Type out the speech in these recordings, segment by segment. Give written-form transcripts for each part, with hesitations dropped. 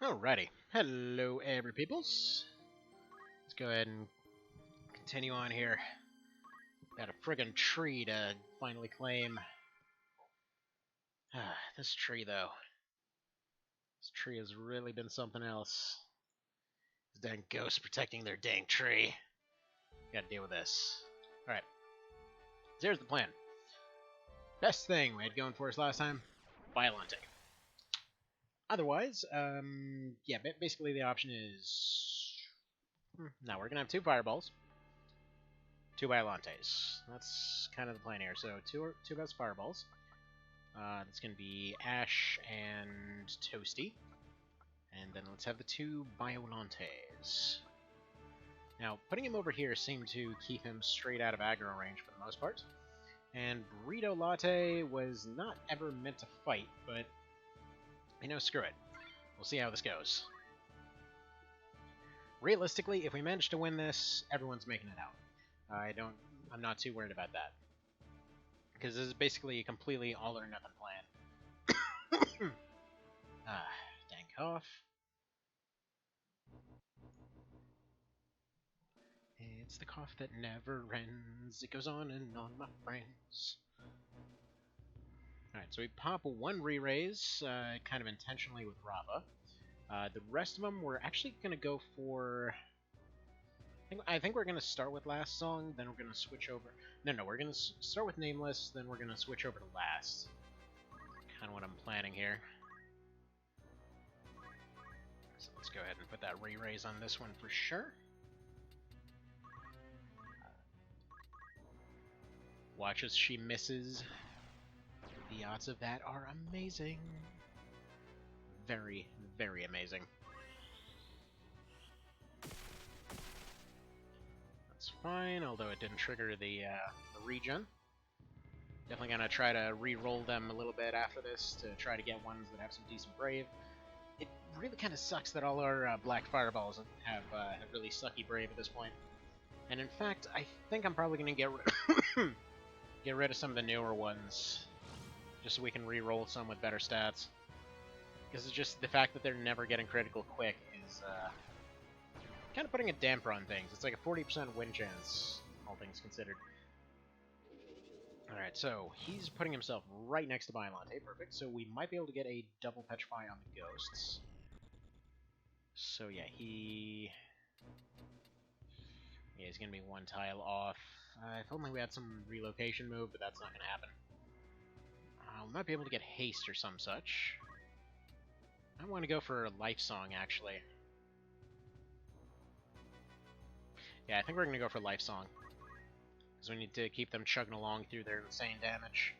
Alrighty. Hello, every peoples. Let's go ahead and continue on here. Got a friggin' tree to finally claim. This tree, though. This tree has really been something else. These dang ghosts protecting their dang tree. Gotta deal with this. Alright. So here's the plan. Best thing we had going for us last time, Violante. Otherwise, yeah, basically the option is... Now we're gonna have 2 fireballs. 2 Violantes. That's kind of the plan here. So two best fireballs. That's going to be Ash and Toasty. And then let's have the 2 Violantes. Now, putting him over here seemed to keep him straight out of aggro range for the most part. And Burrito Latte was not ever meant to fight, but, you know, screw it. We'll see how this goes. Realistically, if we manage to win this, everyone's making it out. I'm not too worried about that. Because this is basically a completely all or nothing plan. Dang cough. It's the cough that never ends. It goes on and on, my friends. Alright, so we pop 1 re-raise, kind of intentionally with Rava. The rest of them, we're actually going to go for... I think we're going to start with Last Song, then we're going to switch over... No, we're going to start with Nameless, then we're going to switch over to Last. Kind of what I'm planning here. So let's go ahead and put that re-raise on this one for sure. Watch as she misses. The odds of that are amazing. Very, very amazing. That's fine, although it didn't trigger the regen. Definitely gonna try to re-roll them a little bit after this to try to get ones that have some decent brave. It really kind of sucks that all our black fireballs have really sucky brave at this point. And in fact, I think I'm probably gonna get get rid of some of the newer ones, just so we can re-roll some with better stats. Because it's just the fact that they're never getting critical quick is kind of putting a damper on things. It's like a 40% win chance, all things considered. Alright, so he's putting himself right next to Violante. Perfect. So we might be able to get a double Petrify on the ghosts. So yeah, he's going to be 1 tile off. If only we had some relocation move, but that's not going to happen. We might be able to get haste or some such. I want to go for Life Song, actually. Yeah, I think we're going to go for Life Song. Because we need to keep them chugging along through their insane damage.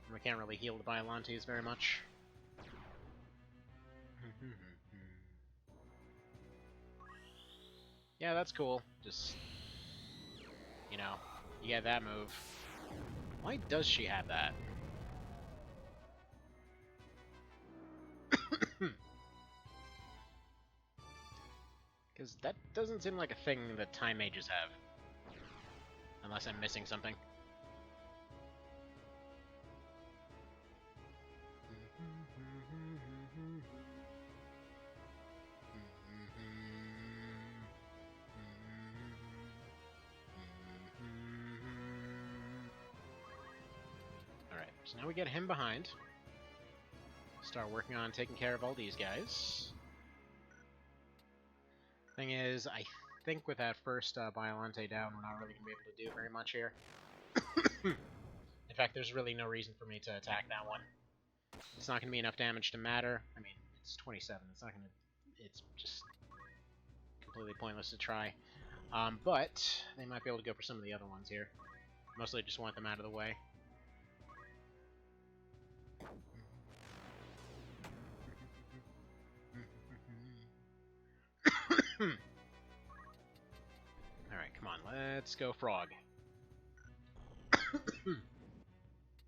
And we can't really heal the Violantes very much. Yeah, that's cool. Just, you know, you get that move. Why does she have that? Because that doesn't seem like a thing that Time Mages have. Unless I'm missing something. Alright, so now we get him behind. Start working on taking care of all these guys. Thing is, I think with that first Violante down, we're not really going to be able to do very much here. In fact, there's really no reason for me to attack that one. It's not going to be enough damage to matter. I mean, it's 27. It's not going to... It's just completely pointless to try. But they might be able to go for some of the other ones here. Mostly just want them out of the way. Alright, come on, let's go Frog. Man,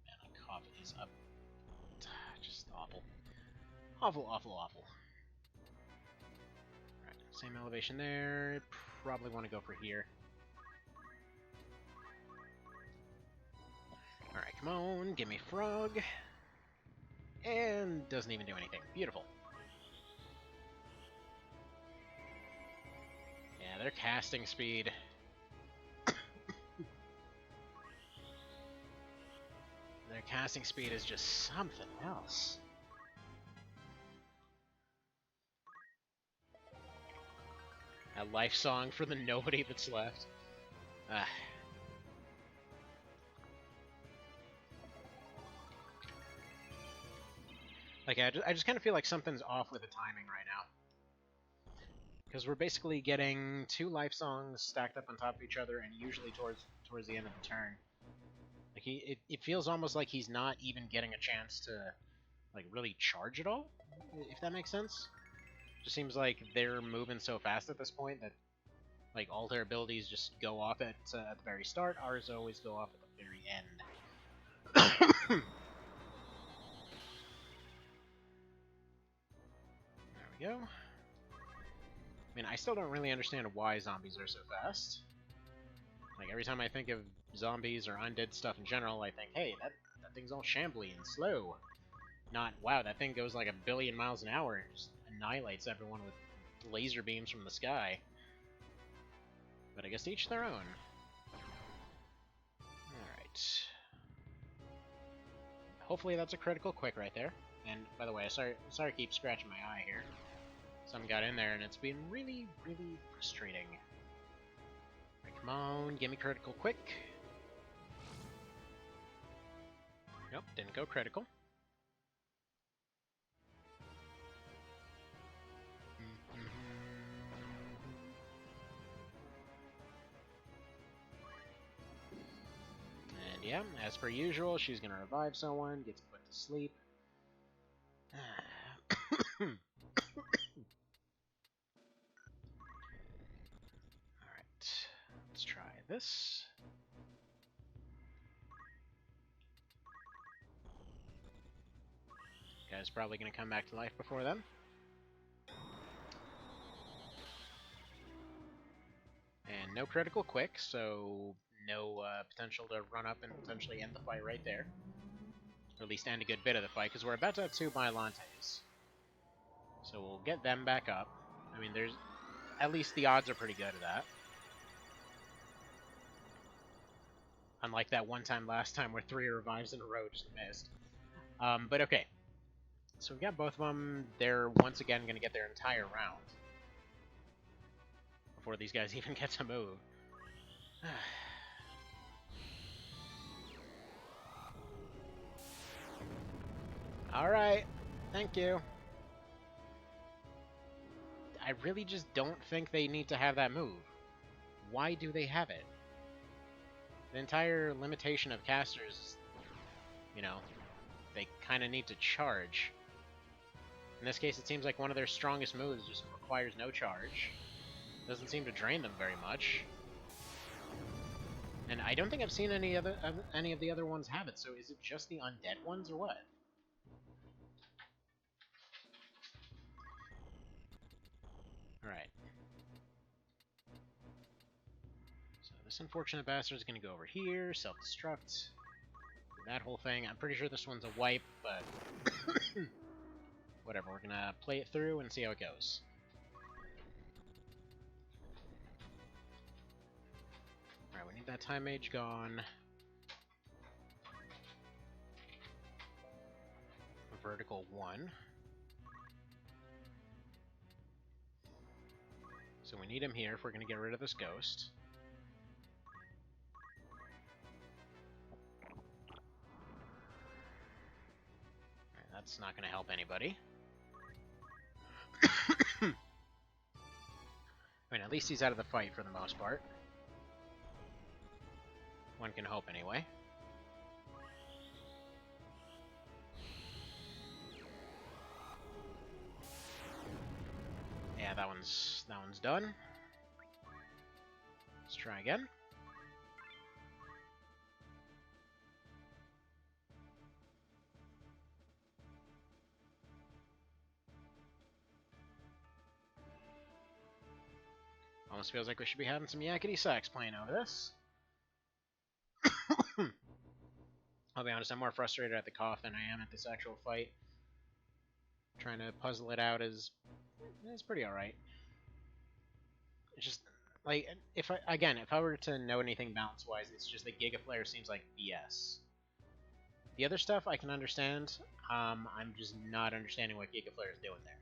my cough is up. Just awful. Awful, awful, awful. Alright, same elevation there. Probably want to go for here. Alright, come on, give me Frog. And doesn't even do anything. Beautiful. their casting speed. Their casting speed is just something else. A life song for the nobody that's left. Like, I just kind of feel like something's off with the timing right now. Because we're basically getting 2 life songs stacked up on top of each other, and usually towards the end of the turn. Like, it feels almost like he's not even getting a chance to, like, really charge at all, if that makes sense. Just seems like they're moving so fast at this point that, like, all their abilities just go off at the very start. Ours always go off at the very end. There we go. I mean, I still don't really understand why zombies are so fast. Like, every time I think of zombies or undead stuff in general, I think, hey, that thing's all shambly and slow. Not, wow, that thing goes like 1 billion miles an hour and just annihilates everyone with laser beams from the sky. But I guess each their own. Alright. Hopefully that's a critical quick right there. And, by the way, sorry to keep scratching my eye here. Some got in there and it's been really, really frustrating. Right, come on, give me critical quick. Nope, didn't go critical. And yeah, as per usual, she's gonna revive someone, gets put to sleep. Alright, let's try this. Guy's probably gonna come back to life before then. And no critical quick, so no potential to run up and potentially end the fight right there. Or at least end a good bit of the fight, because we're about to have 2 Biolantes. So we'll get them back up. I mean, there's... at least the odds are pretty good of that. Unlike that one time last time where 3 revives in a row just missed. But okay. So we've got both of them. They're once again going to get their entire round. Before these guys even get to move. Alright. Thank you. I really just don't think they need to have that move. Why do they have it? The entire limitation of casters, you know, they kind of need to charge. In this case, it seems like one of their strongest moves just requires no charge. Doesn't seem to drain them very much. And I don't think I've seen any of the other ones have it, so is it just the undead ones or what? Alright. So this unfortunate bastard is going to go over here, self-destruct. That whole thing. I'm pretty sure this one's a wipe, but... whatever, we're going to play it through and see how it goes. Alright, we need that time mage gone. A vertical 1. So we need him here if we're going to get rid of this ghost. Alright, that's not going to help anybody. I mean, at least he's out of the fight for the most part. One can hope anyway. Yeah, that one's done. Let's try again. Almost feels like we should be having some yakety sax playing over this. I'll be honest, I'm more frustrated at the cough than I am at this actual fight. Trying to puzzle it out is pretty alright. It's just, Like, if I were to know anything balance-wise, it's just that Giga Flare seems like BS. The other stuff I can understand. I'm just not understanding what Giga Flare is doing there.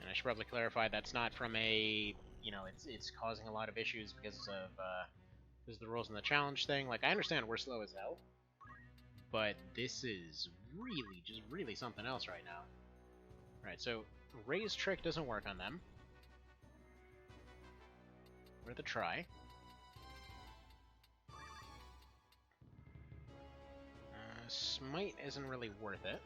And I should probably clarify that's not from a, it's causing a lot of issues because of the rules in the challenge thing. Like, I understand we're slow as hell, but this is really something else right now. Alright, so Ray's trick doesn't work on them. Worth a try. Smite isn't really worth it.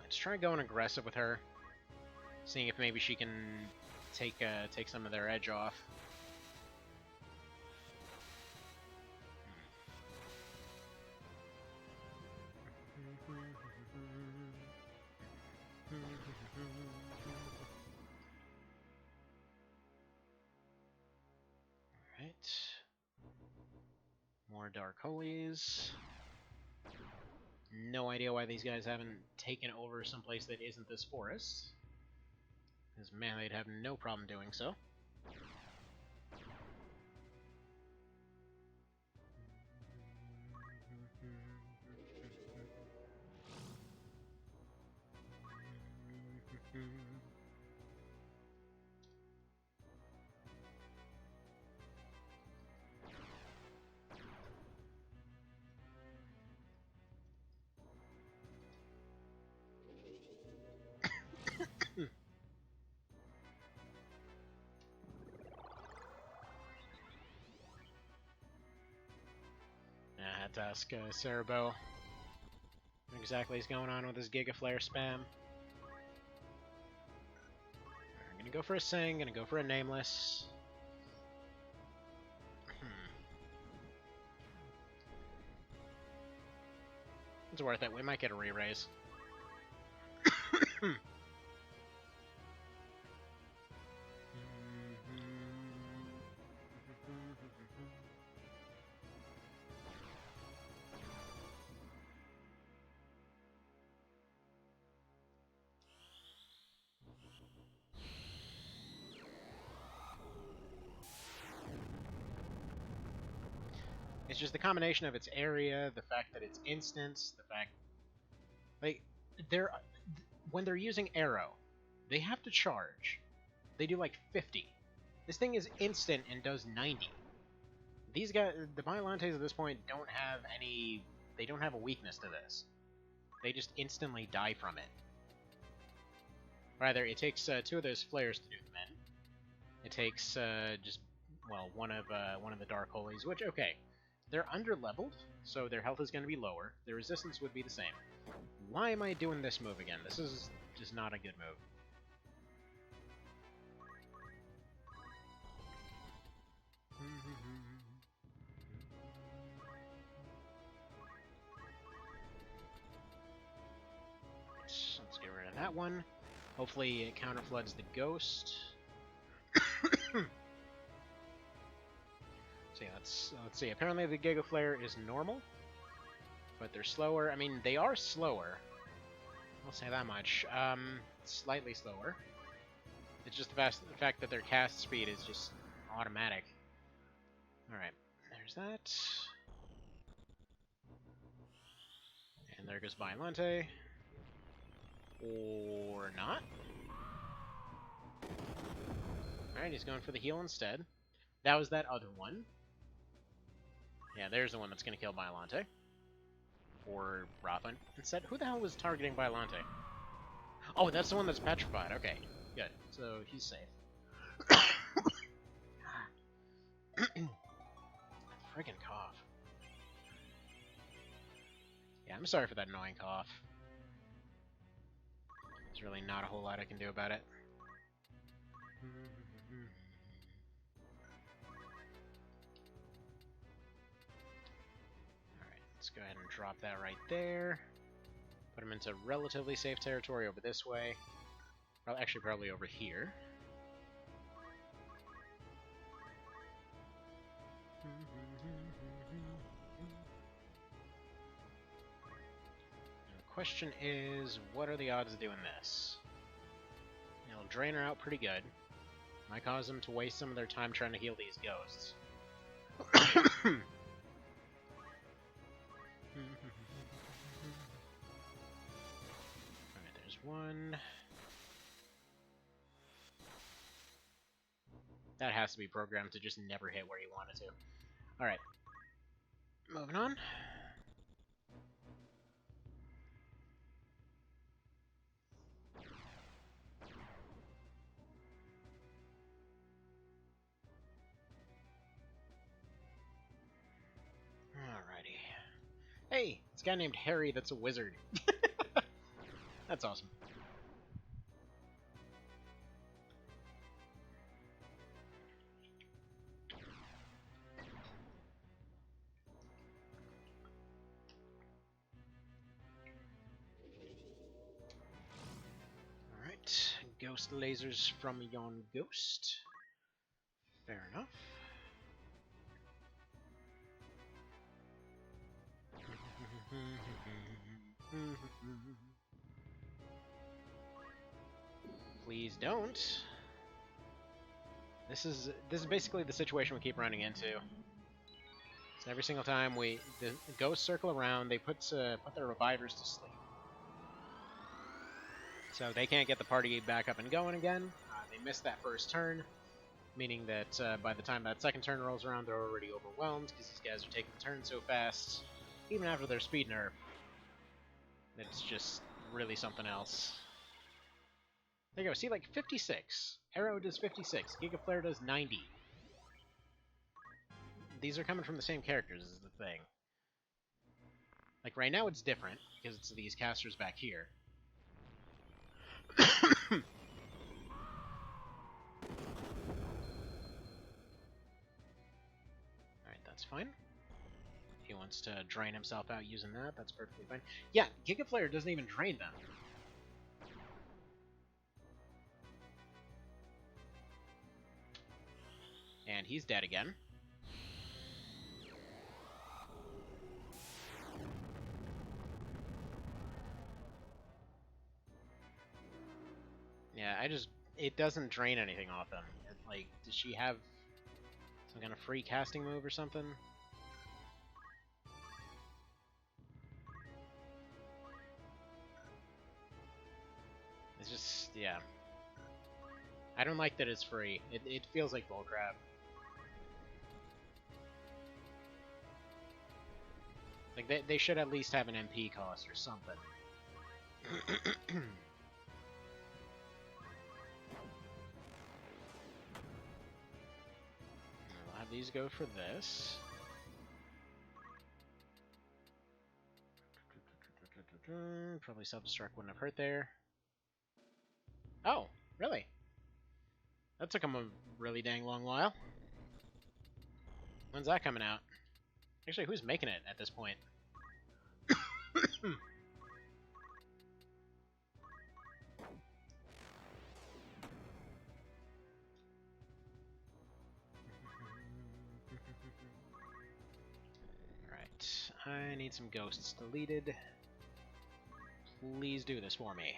Let's try going aggressive with her, seeing if maybe she can take some of their edge off. Alright. More Dark Holies. No idea why these guys haven't taken over someplace that isn't this forest. Because, man, they'd have no problem doing so. I had to ask Cerabow what exactly is going on with his Giga Flare spam. I'm gonna go for a Sing, gonna go for a Nameless. It's worth it, we might get a re-raise. It's just the combination of its area, the fact that it's instant, the fact... Like, when they're using Arrow, they have to charge. They do like 50. This thing is instant and does 90. These guys, the Biolantes at this point don't have any... They don't have a weakness to this. They just instantly die from it. Rather, it takes two of those flares to do them in. It takes one of the Dark Holies, which, okay, they're under-leveled, so their health is going to be lower. Their resistance would be the same. Why am I doing this move again? This is just not a good move. Let's get rid of that one. Hopefully it counterfloods the ghost. So yeah, let's see. Apparently the Giga Flare is normal, but they're slower. I mean, they are slower. I'll say that much. Slightly slower. It's just the fact that their cast speed is just automatic. Alright, there's that. And there goes Biollante. Or not. Alright, he's going for the heal instead. That was that other one. Yeah, there's the one that's going to kill Biollante. Or Rothland instead. Who the hell was targeting Biollante? Oh, that's the one that's petrified. Okay, good. So he's safe. Friggin' cough. Yeah, I'm sorry for that annoying cough. There's really not a whole lot I can do about it. Alright, let's go ahead and drop that right there. Put him into relatively safe territory over this way. Well, actually, probably over here. question is, what are the odds of doing this? It'll drain her out pretty good. Might cause them to waste some of their time trying to heal these ghosts. Alright, there's one. That has to be programmed to just never hit where you want it to. Alright. Moving on. Alrighty. Hey! This guy named Harry that's a wizard. That's awesome. Alright. Ghost lasers from yon ghost. Fair enough. Please don't. This is basically the situation we keep running into. So every single time the ghosts circle around, they put their revivers to sleep. So they can't get the party back up and going again. They missed that first turn, meaning that by the time that second turn rolls around, they're already overwhelmed because these guys are taking the turn so fast. Even after their speed nerf, it's just really something else. There you go. See, like 56. Arrow does 56. Gigaflare does 90. These are coming from the same characters, is the thing. Like, right now it's different, because it's these casters back here. Alright, that's fine. He wants to drain himself out using that, that's perfectly fine. Yeah, Gigaflare doesn't even drain them. And he's dead again. Yeah, it doesn't drain anything off him. Like, does she have some kind of free casting move or something? It's just, yeah. I don't like that it's free. It feels like bullcrap. Like, they should at least have an MP cost or something. We'll have these go for this. Probably self-destruct wouldn't have hurt there. Oh, really? That took him a really dang long while. When's that coming out? Actually, who's making it at this point? Alright, I need some ghosts deleted. Please do this for me.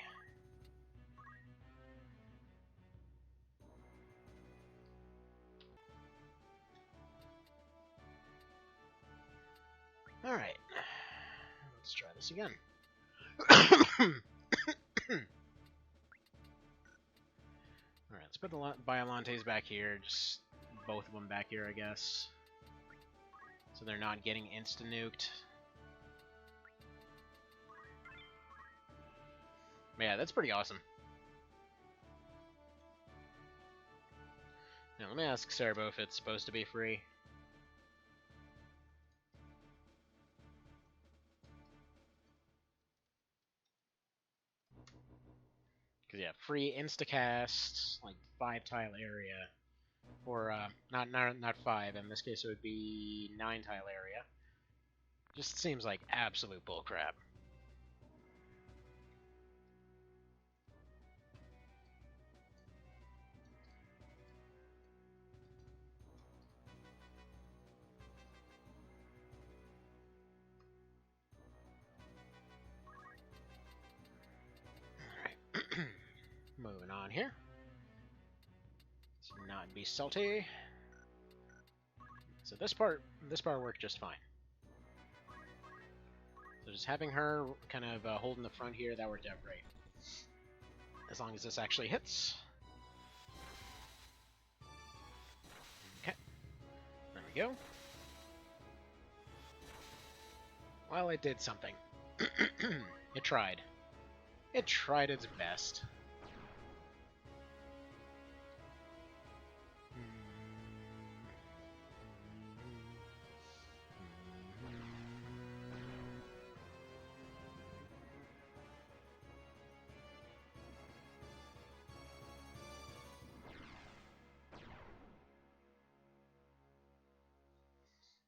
Alright, let's try this again. Alright, let's put the Biolantes back here, just both of them back here, I guess. So they're not getting insta-nuked. Yeah, that's pretty awesome. Now, let me ask Cerabow if it's supposed to be free. Because, yeah, free instacast, like, 5-tile area. Or, not 5, in this case it would be 9-tile area. Just seems like absolute bullcrap. be salty. So this part worked just fine. So just having her kind of holding the front here, that worked out great. As long as this actually hits. Okay. There we go. Well, it did something. It tried. It tried its best.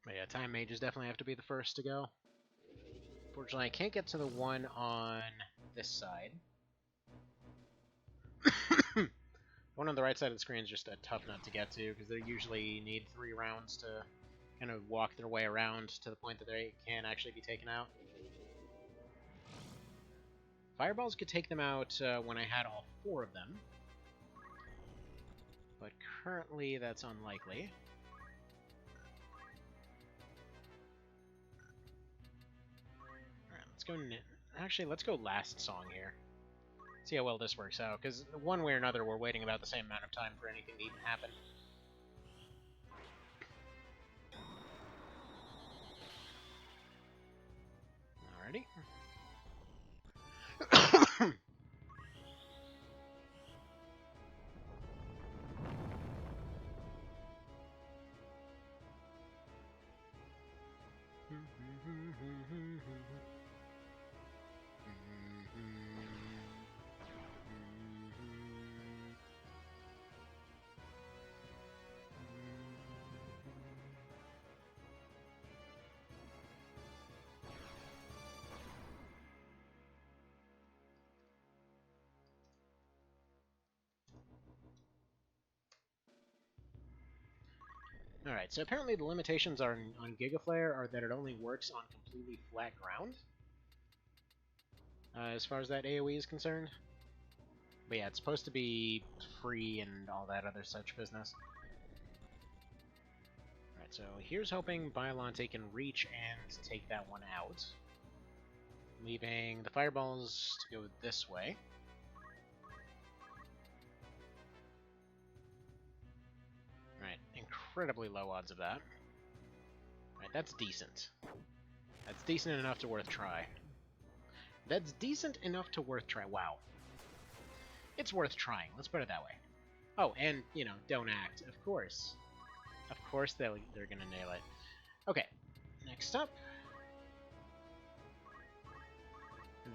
But yeah, Time Mages definitely have to be the first to go. Fortunately, I can't get to the one on this side. One on the right side of the screen is just a tough nut to get to, because they usually need 3 rounds to kind of walk their way around to the point that they can actually be taken out. Fireballs could take them out when I had all 4 of them. But currently, that's unlikely. Actually, let's go last song here. See how well this works out, because one way or another, we're waiting about the same amount of time for anything to even happen. Alrighty. Alright, so apparently the limitations on Gigaflare are that it only works on completely flat ground. As far as that AoE is concerned. But yeah, it's supposed to be free and all that other such business. Alright, so here's hoping Biolante can reach and take that one out. Leaving the fireballs to go this way. Alright, incredibly low odds of that. Alright, that's decent. That's decent enough to worth try. That's decent enough to worth try. Wow. It's worth trying, let's put it that way. Oh, and, you know, don't act. Of course. Of course they're gonna nail it. Okay, next up.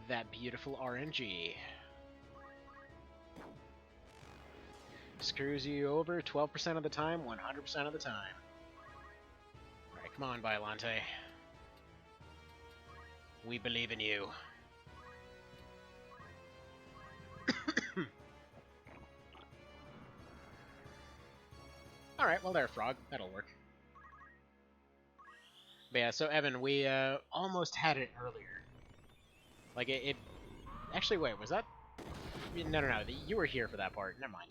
That beautiful RNG. Screws you over 12% of the time, 100% of the time. Alright, come on, Biolante. We believe in you. Alright, well there, Frog. That'll work. But yeah, so Evan, we almost had it earlier. Like, it... Actually, wait, was that... No, you were here for that part. Never mind.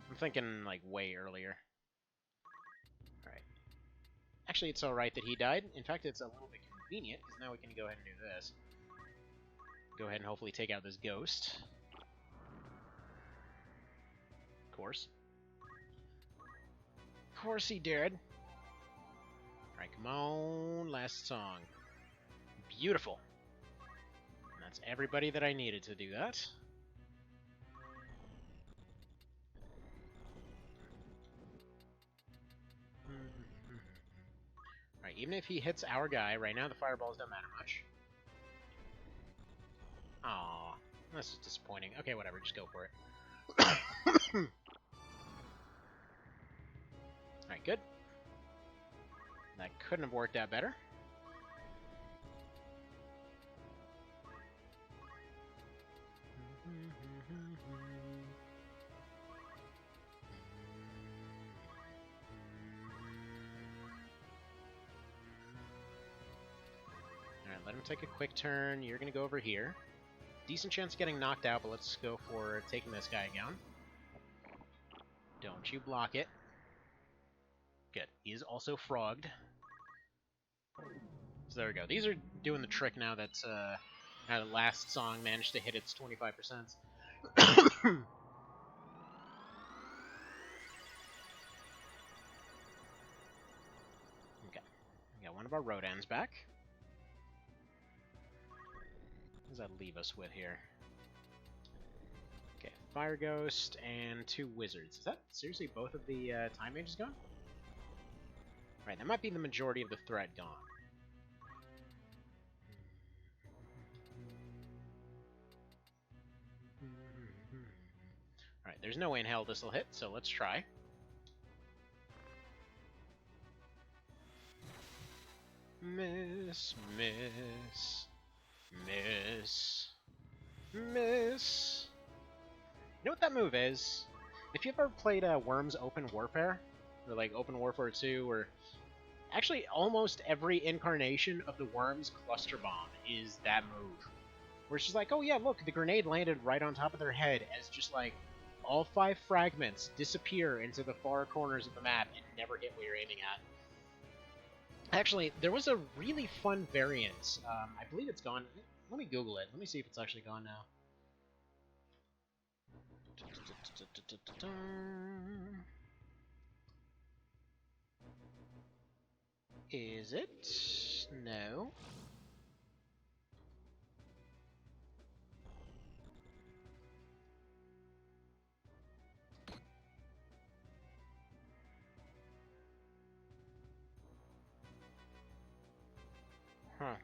I'm thinking, like, way earlier. Alright. Actually, it's alright that he died. In fact, it's a little bit convenient, because now we can go ahead and do this. Go ahead and hopefully take out this ghost. Of course. Of course he did. Alright, come on. Last song. Beautiful. And that's everybody that I needed to do that. Alright, even if he hits our guy, right now the fireballs don't matter much. Aww, that's just disappointing. Okay, whatever, just go for it. Alright, good. That couldn't have worked out better. Alright, let him take a quick turn. You're gonna go over here. Decent chance of getting knocked out, but let's go for taking this guy down. Don't you block it. Good. He is also frogged. So there we go. These are doing the trick now that the last song managed to hit its 25%. Okay. We got one of our Rodans back. What does that leave us with here? Okay, Fire Ghost and 2 Wizards. Is that seriously both of the Time Mages gone? Right, that might be the majority of the threat gone. Alright, there's no way in hell this will hit, so let's try. Miss, miss, miss, miss. You know what that move is? If you've ever played Worms Open Warfare, or like Open Warfare 2, or actually almost every incarnation of the Worms Cluster Bomb is that move. Where it's just like, oh yeah, look, the grenade landed right on top of their head as just like all 5 fragments disappear into the far corners of the map and never hit what you're aiming at. Actually, there was a really fun variant. I believe it's gone. Let me Google it. Let me see if it's actually gone now. Is it? No. Huh.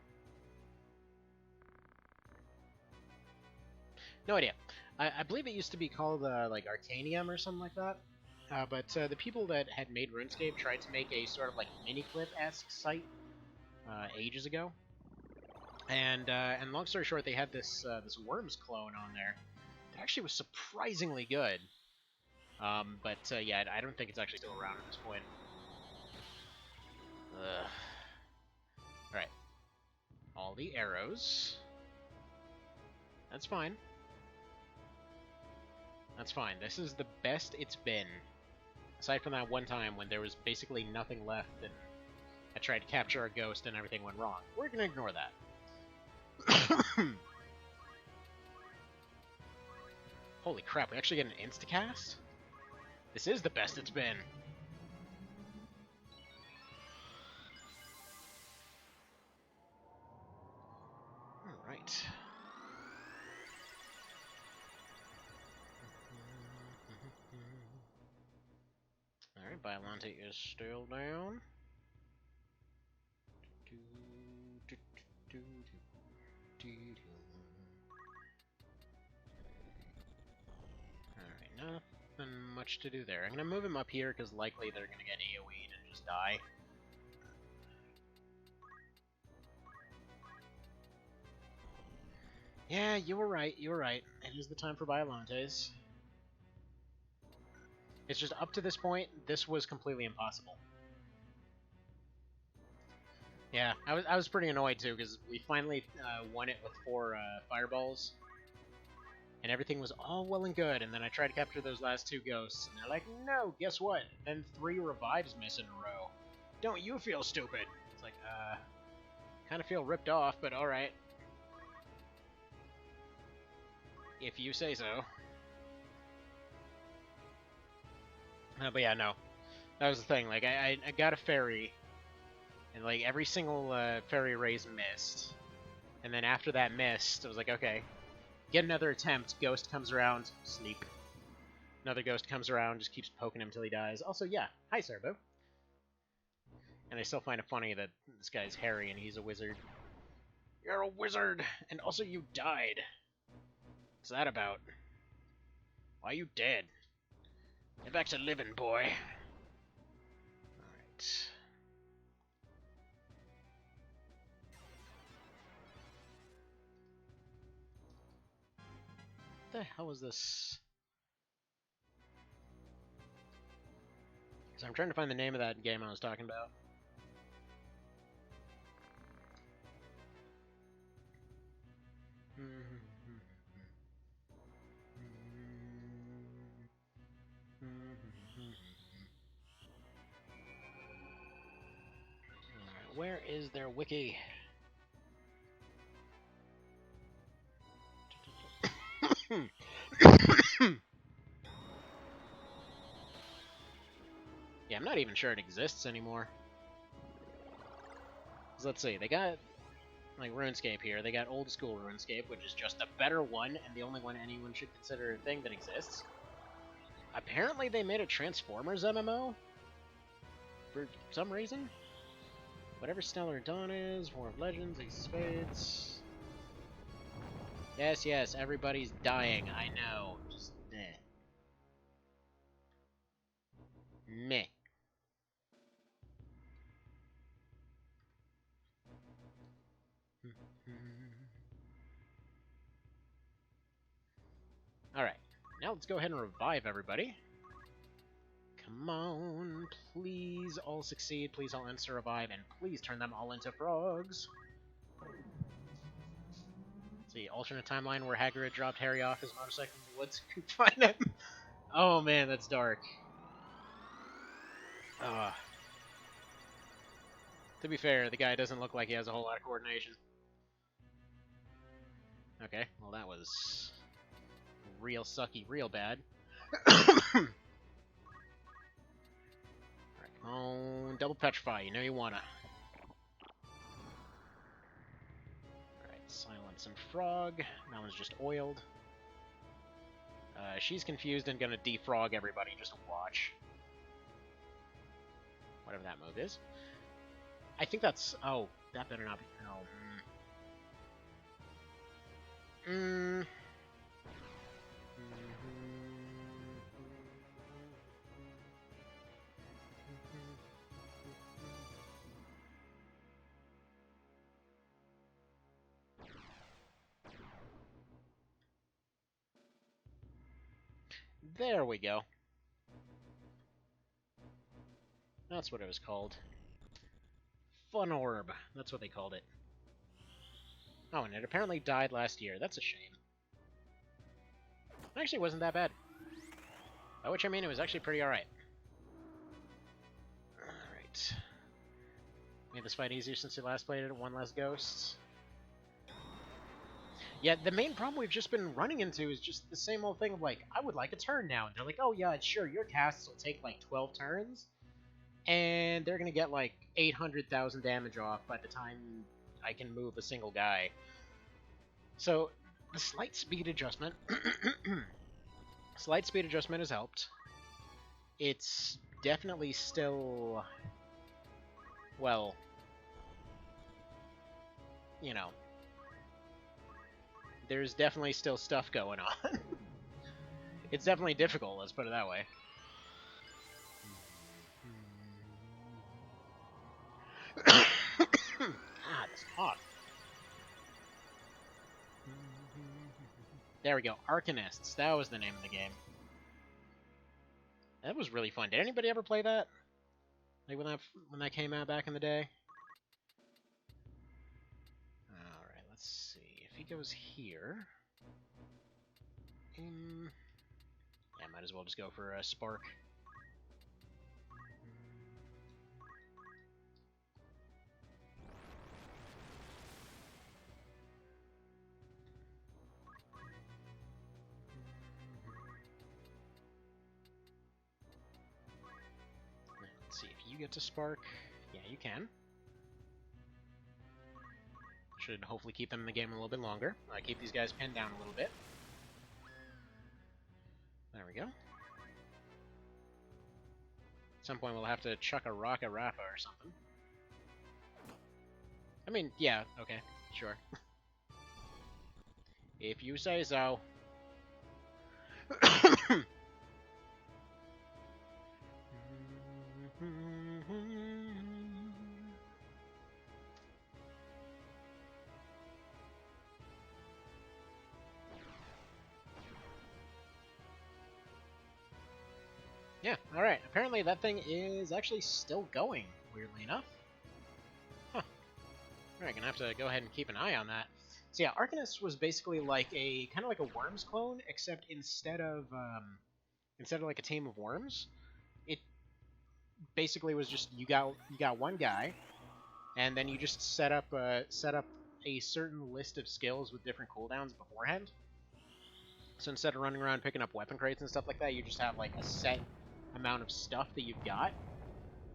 No idea. I believe it used to be called like Arcanium or something like that. But the people that had made RuneScape tried to make a sort of like mini-clip-esque site ages ago. And long story short, they had this this Worms clone on there that actually was surprisingly good. But yeah, I don't think it's actually still around at this point. Alright. All the arrows. That's fine. That's fine. This is the best it's been. Aside from that one time when there was basically nothing left and I tried to capture a ghost and everything went wrong. We're gonna ignore that. Holy crap, we actually get an instacast? This is the best it's been. Alright. Alright, Biolante is still down. Alright, nothing much to do there. I'm gonna move him up here because likely they're gonna get AoE'd and just die. Yeah, you were right, you were right. It is the time for Biolantes. It's just up to this point, this was completely impossible. Yeah, I was pretty annoyed too, because we finally won it with 4 fireballs. And everything was all well and good, and then I tried to capture those last 2 ghosts, and they're like, no, guess what? Then 3 revives miss in a row. Don't you feel stupid? It's like, kind of feel ripped off, but alright. If you say so. But yeah, no. That was the thing, like, I got a fairy, and like, every single fairy raise missed. And then after that missed, I was like, okay. Get another attempt, ghost comes around, sleep. Another ghost comes around, just keeps poking him till he dies. Also, yeah, hi Cerabow. And I still find it funny that this guy's Harry and he's a wizard. You're a wizard! And also you died. What's that about? Why are you dead? Get back to living, boy. Alright. What the hell was this? So I'm trying to find the name of that game I was talking about. where is their wiki? Yeah, I'm not even sure it exists anymore. So let's see, they got like RuneScape here. They got old school RuneScape, which is just a better one and the only one anyone should consider a thing that exists. Apparently they made a Transformers MMO for some reason. Whatever Stellar Dawn is, War of Legends, Ace of Spades. Yes, yes, everybody's dying, I know. Just meh. Meh. Alright, now let's go ahead and revive everybody. Come on, please all succeed, please all answer revive, and please turn them all into frogs. Let's see, alternate timeline where Hagrid dropped Harry off his motorcycle in the woods and find him. Oh man, that's dark. To be fair, the guy doesn't look like he has a whole lot of coordination. Okay, well that was real sucky, real bad. Alright, come on, double petrify, you know you wanna. Alright, silence and frog. That one's just oiled. She's confused and gonna defrog everybody, just watch. Whatever that move is. I think that's... Oh, that better not be... No. There we go. That's what it was called. Fun Orb. That's what they called it. Oh, and it apparently died last year. That's a shame. It actually wasn't that bad. By which I mean it was actually pretty alright. Alright. Made this fight easier since we last played it. One less ghosts. Yeah, the main problem we've just been running into is just the same old thing of like, I would like a turn now. And they're like, oh yeah, sure, your casts will take like 12 turns. And they're going to get like 800,000 damage off by the time I can move a single guy. So, the slight speed adjustment... slight speed adjustment has helped. It's definitely still... Well... You know... There's definitely still stuff going on. It's definitely difficult, let's put it that way. Ah, it's hot. There we go, Arcanists. That was the name of the game. That was really fun. Did anybody ever play that? Like when that came out back in the day? Alright, let's see. If he goes here... yeah, might as well just go for a spark. Let's see if you get to spark. Yeah, you can. Should hopefully keep them in the game a little bit longer. Keep these guys pinned down a little bit. There we go. At some point we'll have to chuck a rock at Rafa or something. I mean, yeah, okay, sure. If you say so. Yeah, alright. Apparently that thing is actually still going, weirdly enough. Huh. Alright, gonna have to go ahead and keep an eye on that. So yeah, Arcanist was basically like a kind of like a Worms clone, except instead of like a team of worms, it basically was just you got one guy, and then you just set up a certain list of skills with different cooldowns beforehand. So instead of running around picking up weapon crates and stuff like that, you just have like a set amount of stuff that you've got,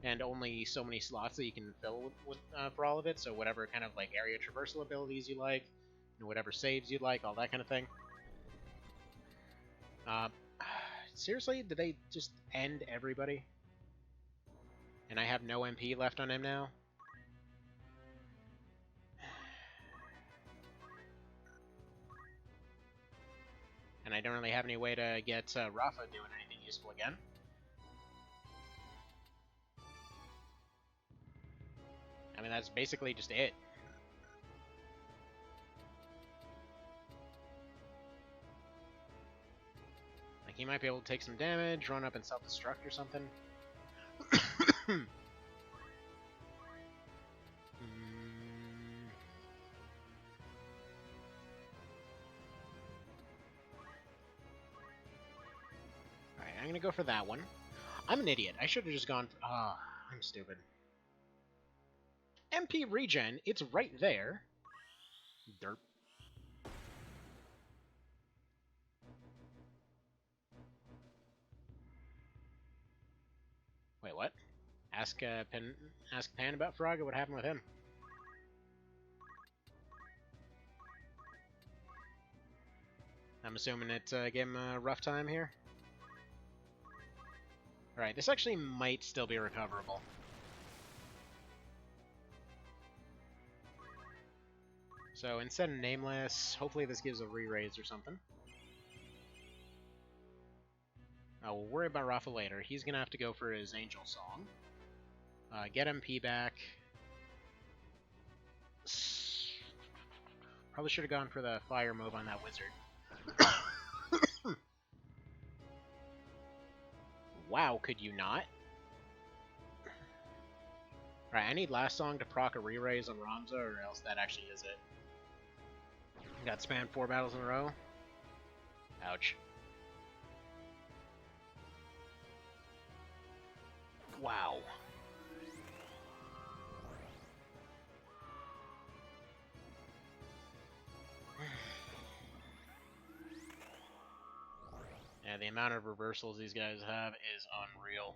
and only so many slots that you can fill with for all of it. So whatever kind of like area traversal abilities you like, whatever saves you like, all that kind of thing. Seriously, did they just end everybody? And I have no MP left on him now? And I don't really have any way to get Rafa doing anything useful again. I mean, that's basically just it. Like, he might be able to take some damage, run up and self-destruct or something. Alright, I'm gonna go for that one. I'm an idiot. I should have just gone for... I'm stupid. MP regen, it's right there. Derp. Wait, what? Ask Pan about Fraga. What happened with him? I'm assuming it gave him a rough time here. Alright, this actually might still be recoverable. So instead of Nameless, hopefully this gives a re-raise or something. We'll worry about Rafa later. He's going to have to go for his Angel Song. Get MP back. Probably should have gone for the fire move on that wizard. Wow, could you not? Alright, I need Last Song to proc a re-raise on Ramza, or else that actually is it. Got spammed 4 battles in a row. Ouch. Wow. Yeah, the amount of reversals these guys have is unreal.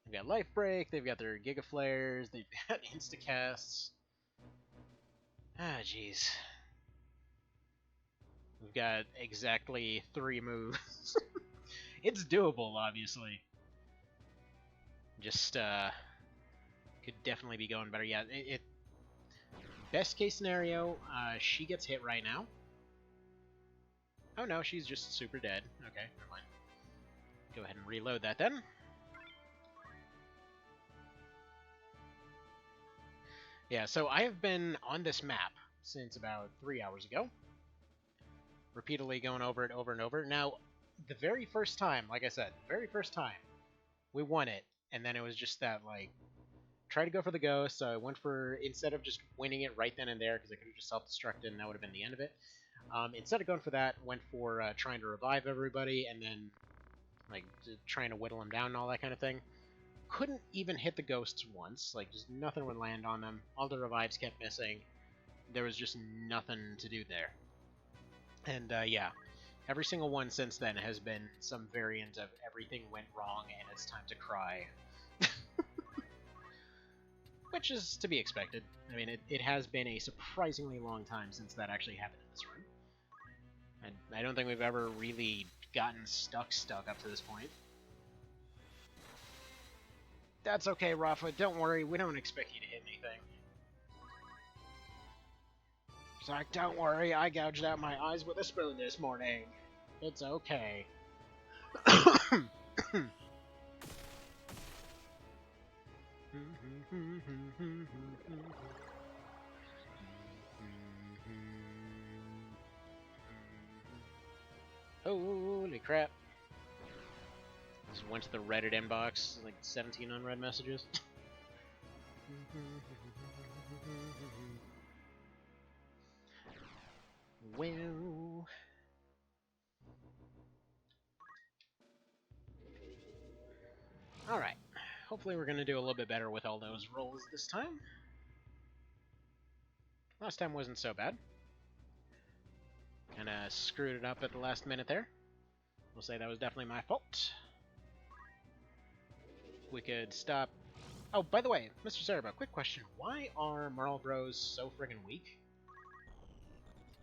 They've got Life Break, they've got their Giga Flares, they've got Instacasts. Ah, jeez. We've got exactly 3 moves. It's doable, obviously. Just, could definitely be going better. Yeah, best case scenario, she gets hit right now. Oh no, she's just super dead. Okay, never mind. Go ahead and reload that then. Yeah, so I have been on this map since about 3 hours ago. Repeatedly going over it over and over. Now, the very first time, like I said, the very first time, we won it. And then it was just that, like, try to go for the ghost. So I went for, instead of just winning it right then and there, because I could have just self-destructed and that would have been the end of it. Instead of going for that, went for trying to revive everybody and then, like, trying to whittle them down and all that kind of thing. Couldn't even hit the ghosts once. Like, just nothing would land on them. All the revives kept missing. There was just nothing to do there. And, yeah. Every single one since then has been some variant of everything went wrong and it's time to cry. Which is to be expected. I mean, it has been a surprisingly long time since that actually happened in this run. And I don't think we've ever really gotten stuck up to this point. That's okay, Rafa. Don't worry. We don't expect you to hit anything. It's like, don't worry. I gouged out my eyes with a spoon this morning. It's okay. Holy crap. Just went to the Reddit inbox, like 17 unread messages. Well... Alright. hopefully we're going to do a little bit better with all those rolls this time. Last time wasn't so bad. Kind of screwed it up at the last minute there. We'll say that was definitely my fault. We could stop... Oh, by the way, Mr. Cerabow, quick question. Why are Marl Bros so friggin' weak?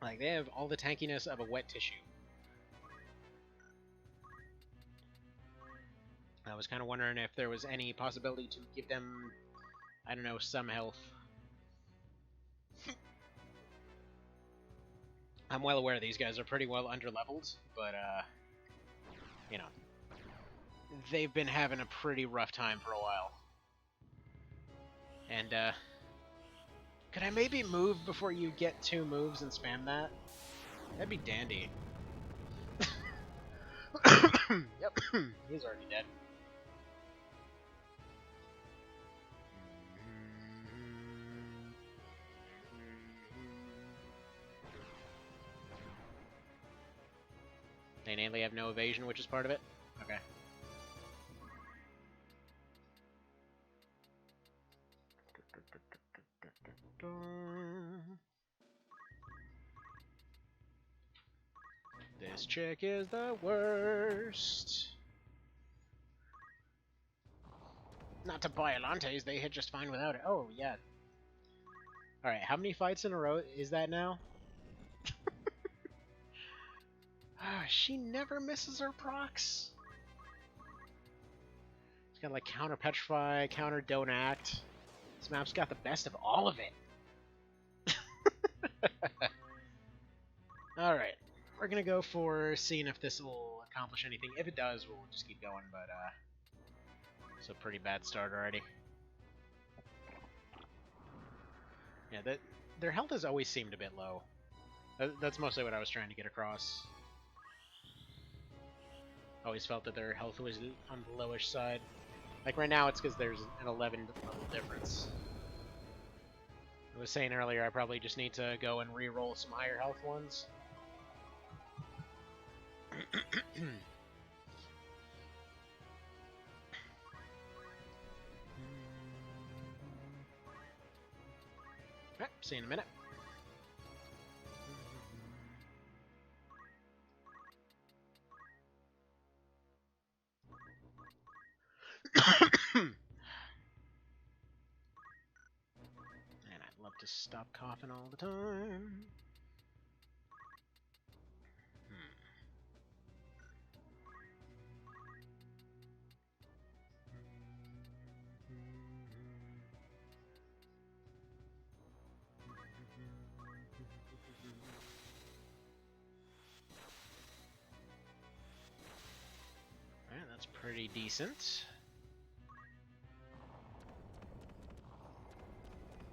Like, they have all the tankiness of a wet tissue. I was kind of wondering if there was any possibility to give them, I don't know, some health. I'm well aware these guys are pretty well underleveled, but, you know, they've been having a pretty rough time for a while. And, could I maybe move before you get 2 moves and spam that? That'd be dandy. Yep, he's already dead. They innately have no evasion, which is part of it? Okay. This chick is the worst. Not to Biolantes, they hit just fine without it. Oh, yeah. Alright, how many fights in a row is that now? She never misses her procs. She's got like counter petrify, counter don't act. This map's got the best of all of it. Alright, we're gonna go for seeing if this will accomplish anything. If it does, we'll just keep going, but it's a pretty bad start already. Yeah, their health has always seemed a bit low. That's mostly what I was trying to get across. Always felt that their health was on the lowish side. Like right now, it's because there's an 11 level difference. I was saying earlier, I probably just need to go and re-roll some higher health ones. Alright, see you in a minute. And I'd love to stop coughing all the time. Alright, that's pretty decent.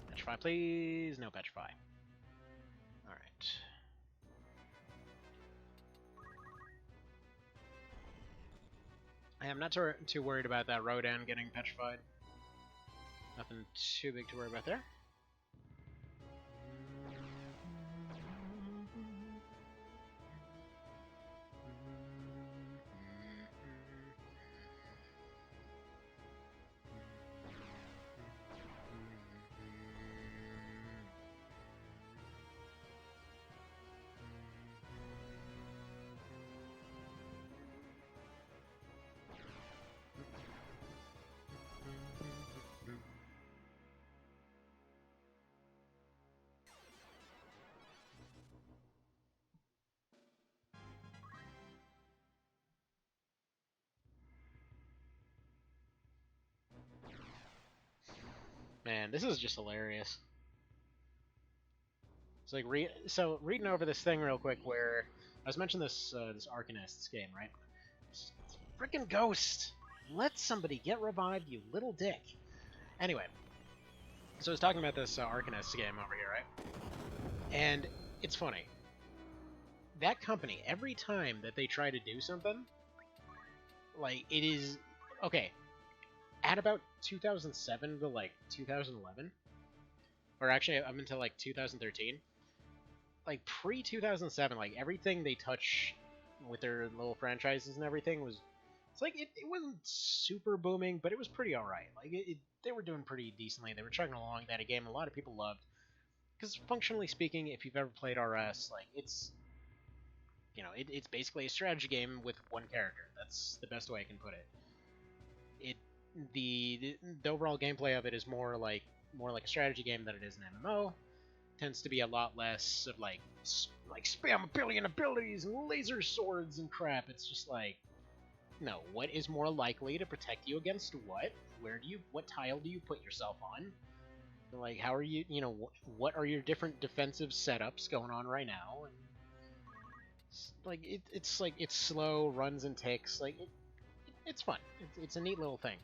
Petrify, please. No petrify. Alright. I'm not too worried about that Rodan getting petrified. Nothing too big to worry about there. Man, this is just hilarious. It's like reading over this thing real quick, where I was mentioning this this Arcanist's game, right? Freaking Ghost! Let somebody get revived, you little dick. Anyway, so I was talking about this Arcanist's game over here, right? And it's funny. That company, every time that they try to do something, like it is okay. At about 2007 to like 2011, or actually up until like 2013, like pre-2007, like everything they touch with their little franchises and everything was It's like it wasn't super booming, but it was pretty alright. Like they were doing pretty decently. They were chugging along. That a game a lot of people loved. Because functionally speaking, if you've ever played RS, like it's it's basically a strategy game with one character. That's the best way I can put it. The overall gameplay of it is more like a strategy game than it is an MMO. Tends to be a lot less of like spam a billion abilities and laser swords and crap. It's just like, no, what is more likely to protect you against what? What tile do you put yourself on? Like, how are you, what are your different defensive setups going on right now? And it's like, it's slow, runs and ticks. Like, it's fun. It's a neat little thing.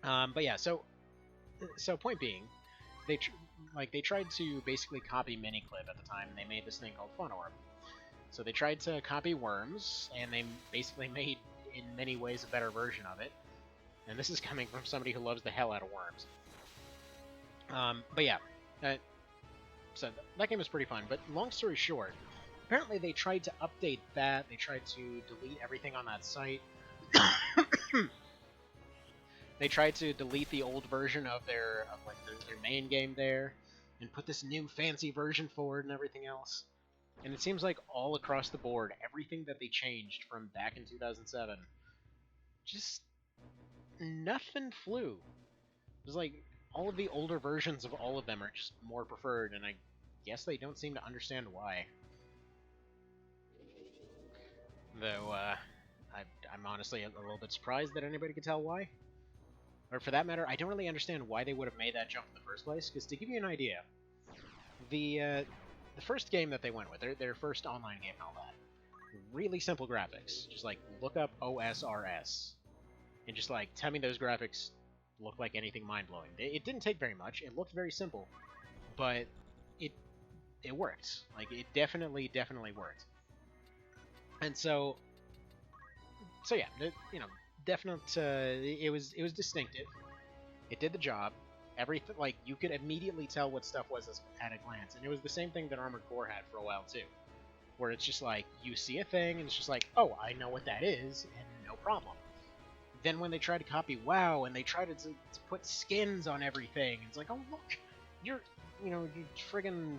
But yeah, so point being, they tried to basically copy Miniclip at the time, and they made this thing called Fun Orb. So they tried to copy Worms, and they basically made, in many ways, a better version of it. And this is coming from somebody who loves the hell out of Worms. But yeah, so that game was pretty fun. But long story short, apparently they tried to update that. They tried to delete everything on that site. They tried to delete the old version of their main game there, and put this new fancy version forward and everything else. And it seems like all across the board, everything that they changed from back in 2007, just nothing flew. It was like all of the older versions of all of them are just more preferred, and I guess they don't seem to understand why. Though, I'm honestly a little bit surprised that anybody could tell why. Or for that matter, I don't really understand why they would have made that jump in the first place, because to give you an idea, the first game that they went with, their first online game and all that, really simple graphics. Just like, look up OSRS, and just like, tell me those graphics look like anything mind-blowing. It didn't take very much, it looked very simple, but it worked. Like, it definitely worked. And so yeah, definite. It was distinctive. It did the job. Everything, like, you could immediately tell what stuff was at a glance, and it was the same thing that Armored Core had for a while too, where it's just like you see a thing and it's just like, oh, I know what that is, and no problem. Then when they try to copy WoW and they try to put skins on everything, it's like, oh look, you friggin'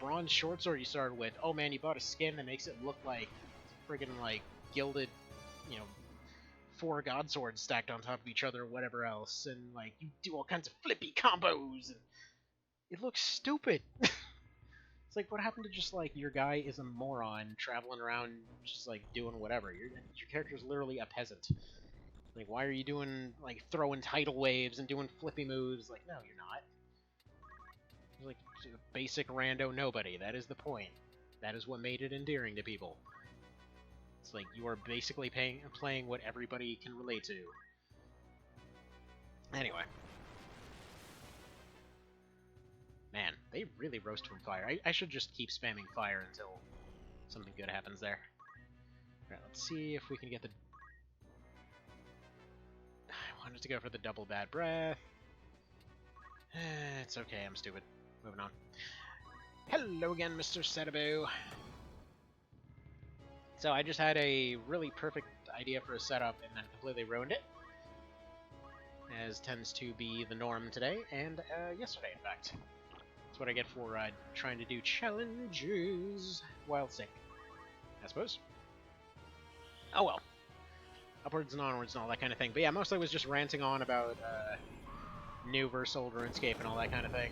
bronze short sword you started with. Oh man, you bought a skin that makes it look like friggin' like gilded, 4 god swords stacked on top of each other or whatever else, and like you do all kinds of flippy combos, and it looks stupid. It's like, what happened to just like your guy is a moron traveling around just like doing whatever? Your character's literally a peasant. Like, why are you doing like throwing tidal waves and doing flippy moves? Like, no, you're not. You're like a basic rando nobody. That is the point. That is what made it endearing to people. It's like you are basically playing what everybody can relate to. Anyway. Man, they really roast from fire. I should just keep spamming fire until something good happens there. Alright, let's see if we can get the... I wanted to go for the double bad breath. It's okay, I'm stupid. Moving on. Hello again, Mr. Cerabow. So I just had a really perfect idea for a setup and then completely ruined it, as tends to be the norm today, and yesterday, in fact. That's what I get for trying to do challenges while sick, I suppose. Oh well. Upwards and onwards and all that kind of thing. But yeah, mostly was just ranting on about new versus old RuneScape and all that kind of thing.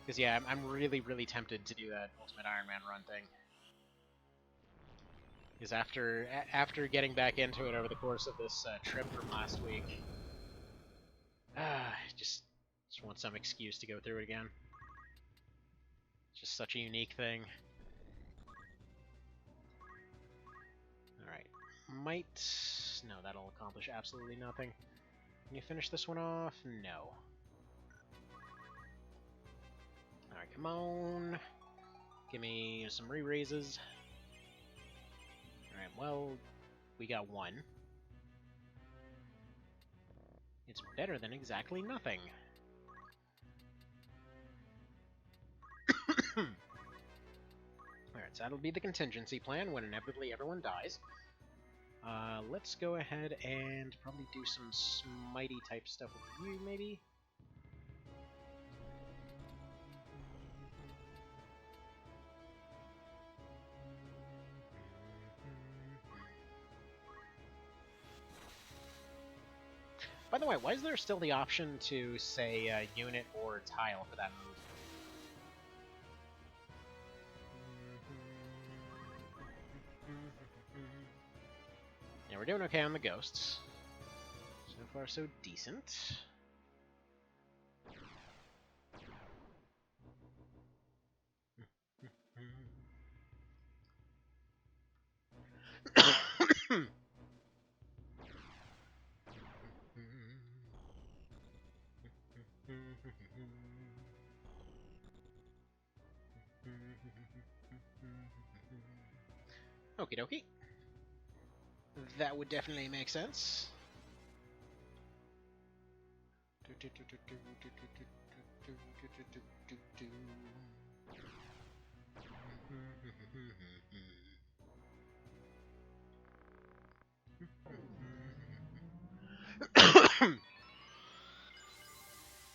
Because yeah, I'm really, really tempted to do that Ultimate Iron Man run thing. Because after getting back into it over the course of this trip from last week, just want some excuse to go through it again. It's just such a unique thing. Alright. No, that'll accomplish absolutely nothing. Can you finish this one off? No. Alright, come on. Give me some re-raises. Alright, well, we got one. It's better than exactly nothing. Alright, so that'll be the contingency plan when inevitably everyone dies. Let's go ahead and probably do some smitey type stuff with you, maybe? By the way, why is there still the option to say unit or tile for that move? Yeah, we're doing okay on the ghosts. So far, so decent. Okie dokie. That would definitely make sense.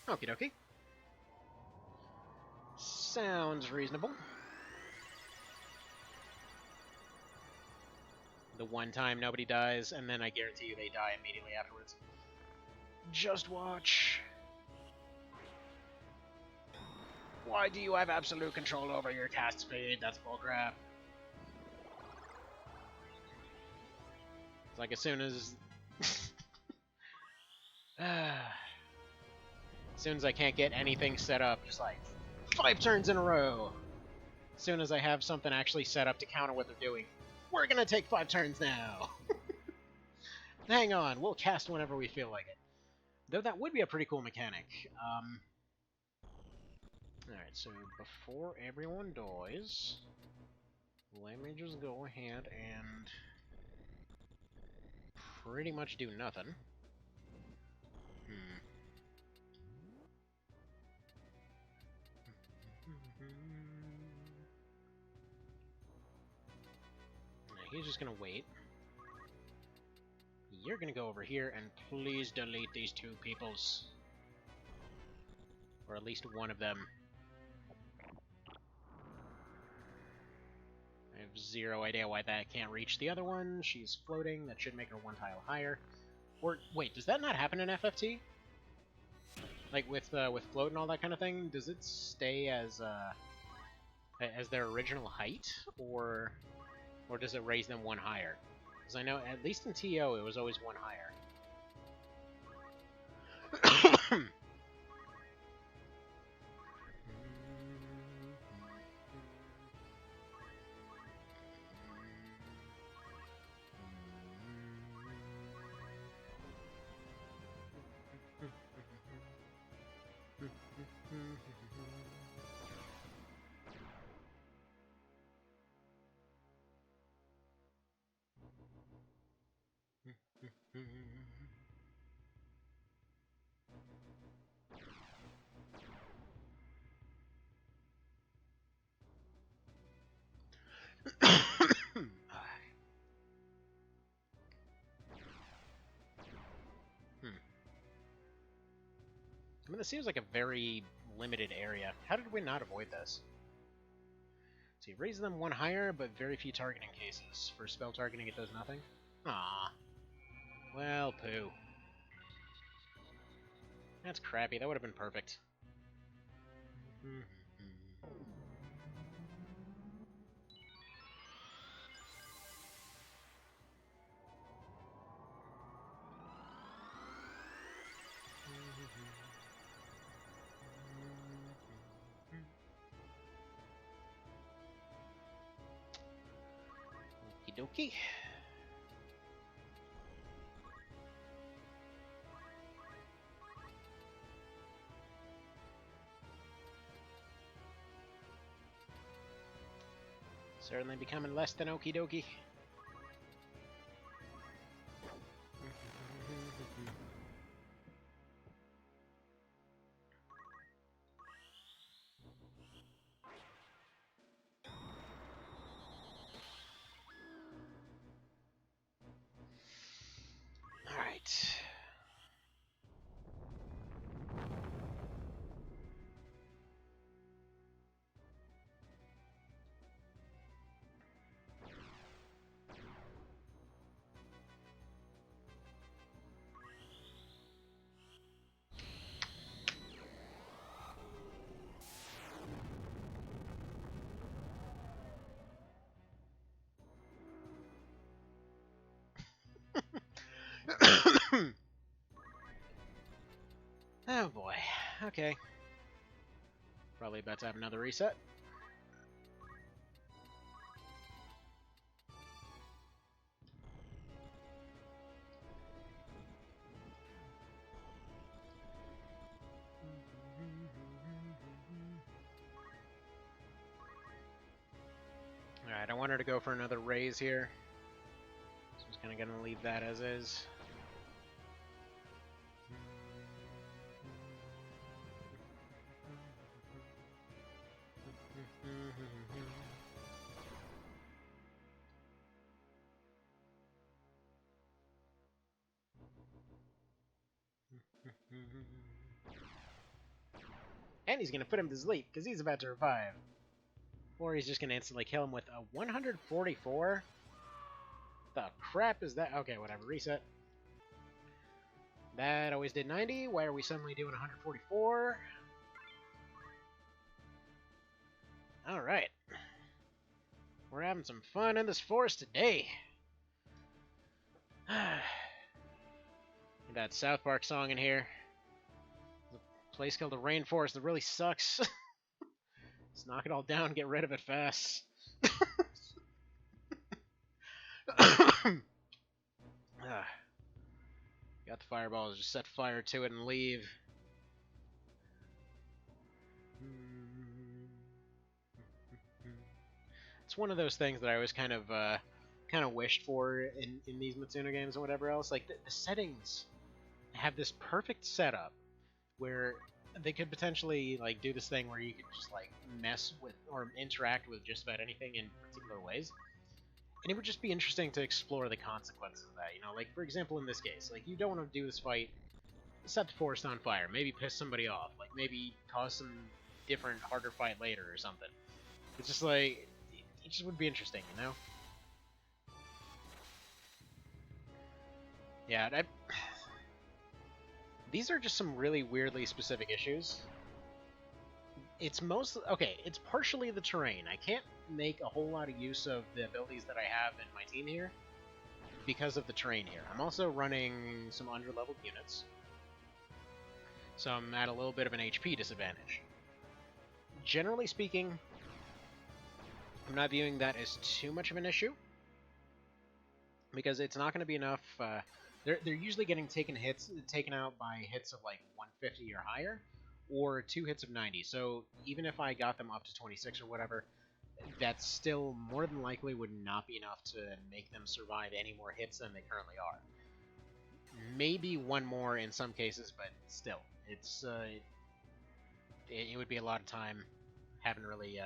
Okie dokie. Sounds reasonable. The one time nobody dies, and then I guarantee you they die immediately afterwards. Just watch. Why do you have absolute control over your cast speed? That's bullcrap. It's like as soon as... as soon as I can't get anything set up, just like 5 turns in a row. As soon as I have something actually set up to counter what they're doing, we're gonna take 5 turns now. Hang on, we'll cast whenever we feel like it. Though that would be a pretty cool mechanic. Alright, so before everyone dies, let me just go ahead and pretty much do nothing. He's just gonna wait. You're gonna go over here and please delete these 2 peoples. Or at least one of them. I have 0 idea why that can't reach the other one. She's floating. That should make her 1 tile higher. Or, wait, does that not happen in FFT? Like, with float and all that kind of thing? Does it stay as their original height? Or does it raise them 1 higher? Because I know, at least in TO, it was always 1 higher. I mean, this seems like a very limited area. How did we not avoid this? See, raise them 1 higher, but very few targeting cases. For spell targeting, it does nothing? Aww. Well, poo. That's crappy. That would have been perfect. Okie dokie. Certainly becoming less than okie dokie. Oh boy. Okay. Probably about to have another reset. Alright, I want her to go for another raise here. So I'm just kind of going to leave that as is. And he's going to put him to sleep, because he's about to revive. Or he's just going to instantly kill him with a 144? The crap is that? Okay, whatever, reset. That always did 90. Why are we suddenly doing 144? Alright. We're having some fun in this forest today. That South Park song in here. There's a place called the Rainforest that really sucks. Let's knock it all down, get rid of it fast. Got the fireballs, just set fire to it and leave. It's one of those things that I always kind of wished for in these Matsuno games and whatever else. Like the settings have this perfect setup where they could potentially like do this thing where you could just like mess with or interact with just about anything in particular ways. And it would just be interesting to explore the consequences of that, you know? Like, for example, in this case, like, you don't want to do this fight, set the forest on fire, maybe piss somebody off, like, maybe cause some different, harder fight later or something. It's just like, it just would be interesting, you know? Yeah, these are just some really weirdly specific issues. It's it's partially the terrain. I can't make a whole lot of use of the abilities that I have in my team here because of the terrain here. I'm also running some under-leveled units, so I'm at a little bit of an HP disadvantage. Generally speaking, I'm not viewing that as too much of an issue because it's not going to be enough. They're usually getting taken out by hits of like 150 or higher, or 2 hits of 90. So even if I got them up to 26 or whatever, that still more than likely would not be enough to make them survive any more hits than they currently are. Maybe one more in some cases, but still, it would be a lot of time. Haven't really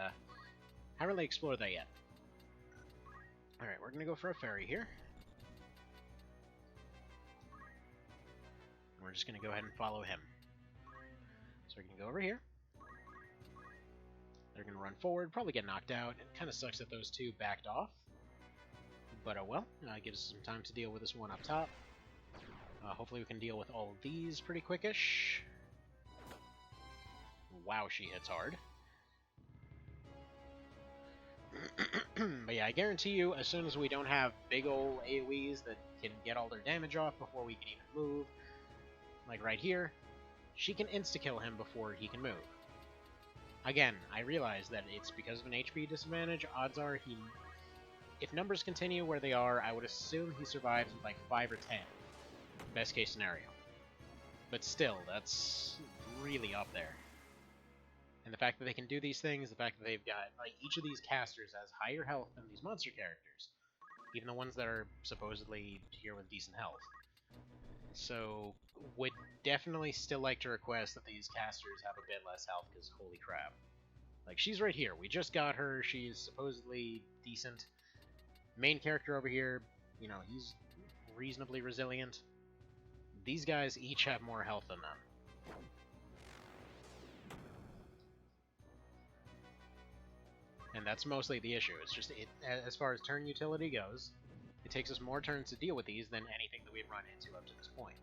explored that yet. All right, we're gonna go for a fairy here. We're just gonna go ahead and follow him. So we're gonna go over here. They're going to run forward, probably get knocked out. It kind of sucks that those two backed off. But oh well, gives us some time to deal with this one up top. Hopefully we can deal with all of these pretty quickish. Wow, she hits hard. But yeah, I guarantee you, as soon as we don't have big ol' AoEs that can get all their damage off before we can even move, like right here, she can insta-kill him before he can move. Again, I realize that it's because of an HP disadvantage. Odds are if numbers continue where they are, I would assume he survives with like 5 or 10. Best case scenario. But still, that's really up there. And the fact that they can do these things, the fact that they've got, like, each of these casters has higher health than these monster characters. Even the ones that are supposedly here with decent health. So, would definitely still like to request that these casters have a bit less health, because holy crap. Like, she's right here. We just got her. She's supposedly decent. Main character over here, you know, he's reasonably resilient. These guys each have more health than them. And that's mostly the issue. It's just, as far as turn utility goes, it takes us more turns to deal with these than anything that we've run into up to this point.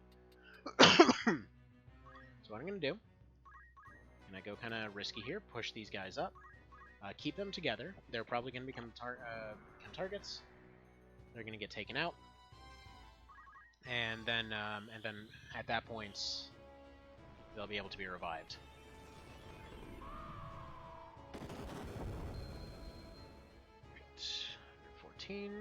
So what I'm going to do, I'm going to go kind of risky here, push these guys up, keep them together. They're probably going to become targets. They're going to get taken out. And then at that point, they'll be able to be revived. Right. 14.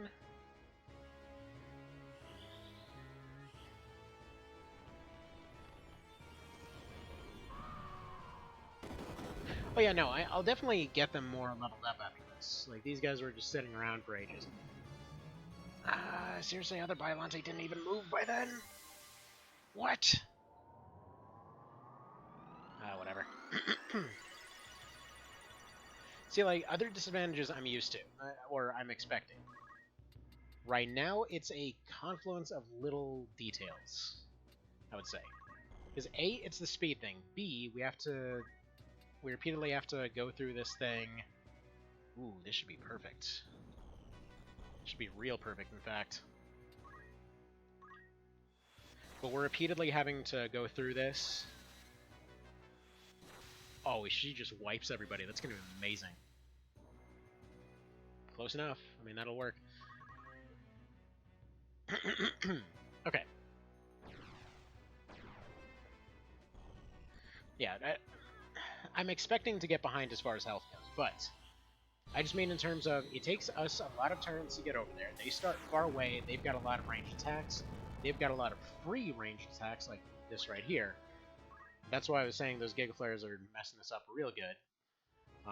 Oh yeah, no, I'll definitely get them more leveled up after this. Like, these guys were just sitting around for ages. Seriously, other Biolante didn't even move by then? What? Whatever. See, like, other disadvantages I'm used to, or I'm expecting. Right now, it's a confluence of little details, I would say. Because A, it's the speed thing. B, we repeatedly have to go through this thing. Ooh, this should be perfect. Should be real perfect, in fact. But we're repeatedly having to go through this. Oh, she just wipes everybody. That's going to be amazing. Close enough. I mean, that'll work. Okay. Yeah, I'm expecting to get behind as far as health goes, but I just mean in terms of it takes us a lot of turns to get over there. They start far away. They've got a lot of ranged attacks. They've got a lot of free ranged attacks, like this right here. That's why I was saying those Giga Flares are messing this up real good.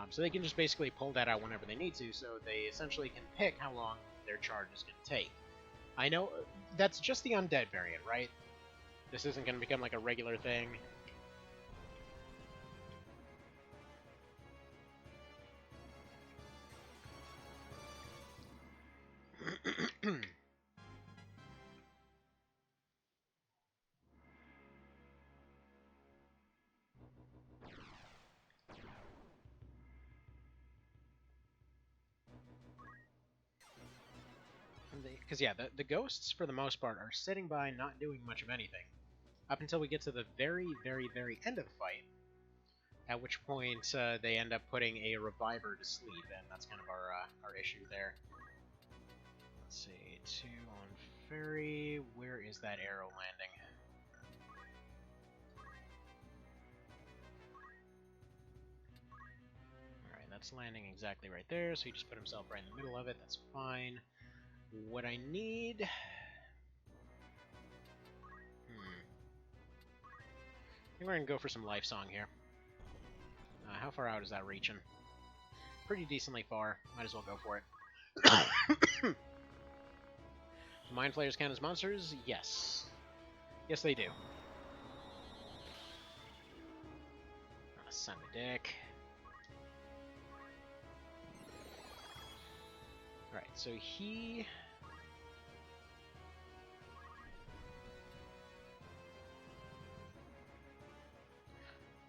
So they can just basically pull that out whenever they need to, so they essentially can pick how long their charge is going to take. I know that's just the undead variant, right? This isn't going to become like a regular thing. Because, yeah, the ghosts, for the most part, are sitting by not doing much of anything. Up until we get to the very, very, very end of the fight. At which point, they end up putting a reviver to sleep, and that's kind of our issue there. Let's see, 2 on Ferry. Where is that arrow landing? Alright, that's landing exactly right there, so he just put himself right in the middle of it. That's fine. What I need... I think we're going to go for some Life Song here. How far out is that reaching? Pretty decently far. Might as well go for it. Mind Flayers count as monsters? Yes. Yes, they do. Son of a dick. Alright, so he...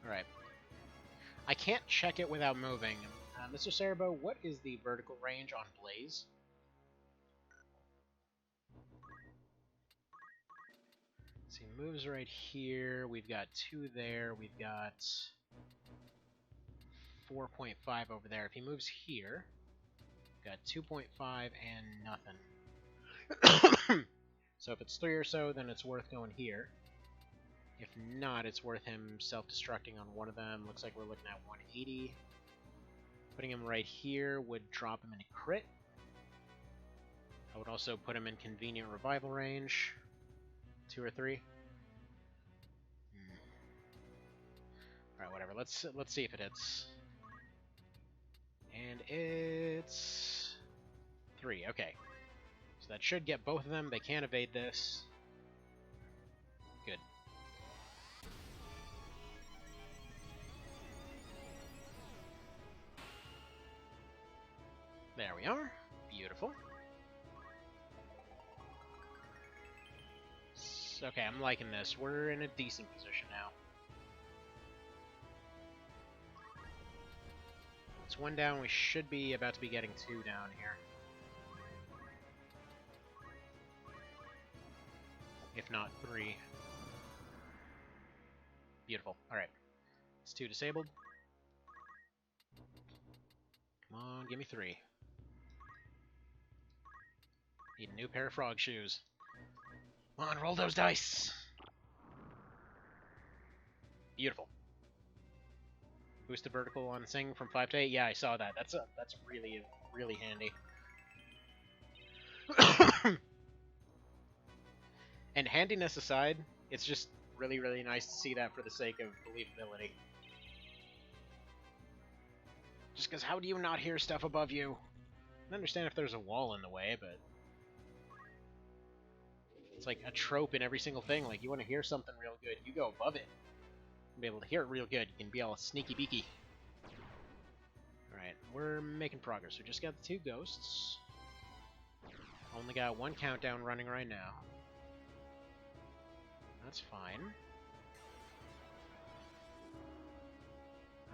Alright. I can't check it without moving. Mr. Cerabow, what is the vertical range on Blaze? So he moves right here. We've got 2 there. We've got 4.5 over there. If he moves here, we've got 2.5 and nothing. So if it's 3 or so, then it's worth going here. If not, it's worth him self-destructing on one of them. Looks like we're looking at 180. Putting him right here would drop him into crit. I would also put him in convenient revival range. 2 or 3. Alright, whatever. Let's see if it hits. And it's 3. Okay. So that should get both of them. They can't evade this. Good. There we are. Beautiful. Okay, I'm liking this. We're in a decent position now. It's 1 down. We should be about to be getting 2 down here. If not 3. Beautiful. Alright. It's 2 disabled. Come on, give me 3. Need a new pair of frog shoes. Come on, roll those dice! Beautiful. Boosted vertical on Sing from 5 to 8. Yeah, I saw that. That's really, really handy. And handiness aside, it's just really, really nice to see that for the sake of believability. Just because how do you not hear stuff above you? I understand if there's a wall in the way, but it's like a trope in every single thing. Like, you want to hear something real good, you go above it. You'll be able to hear it real good. You can be all sneaky beaky. Alright, we're making progress. We just got the 2 ghosts. Only got 1 countdown running right now. That's fine.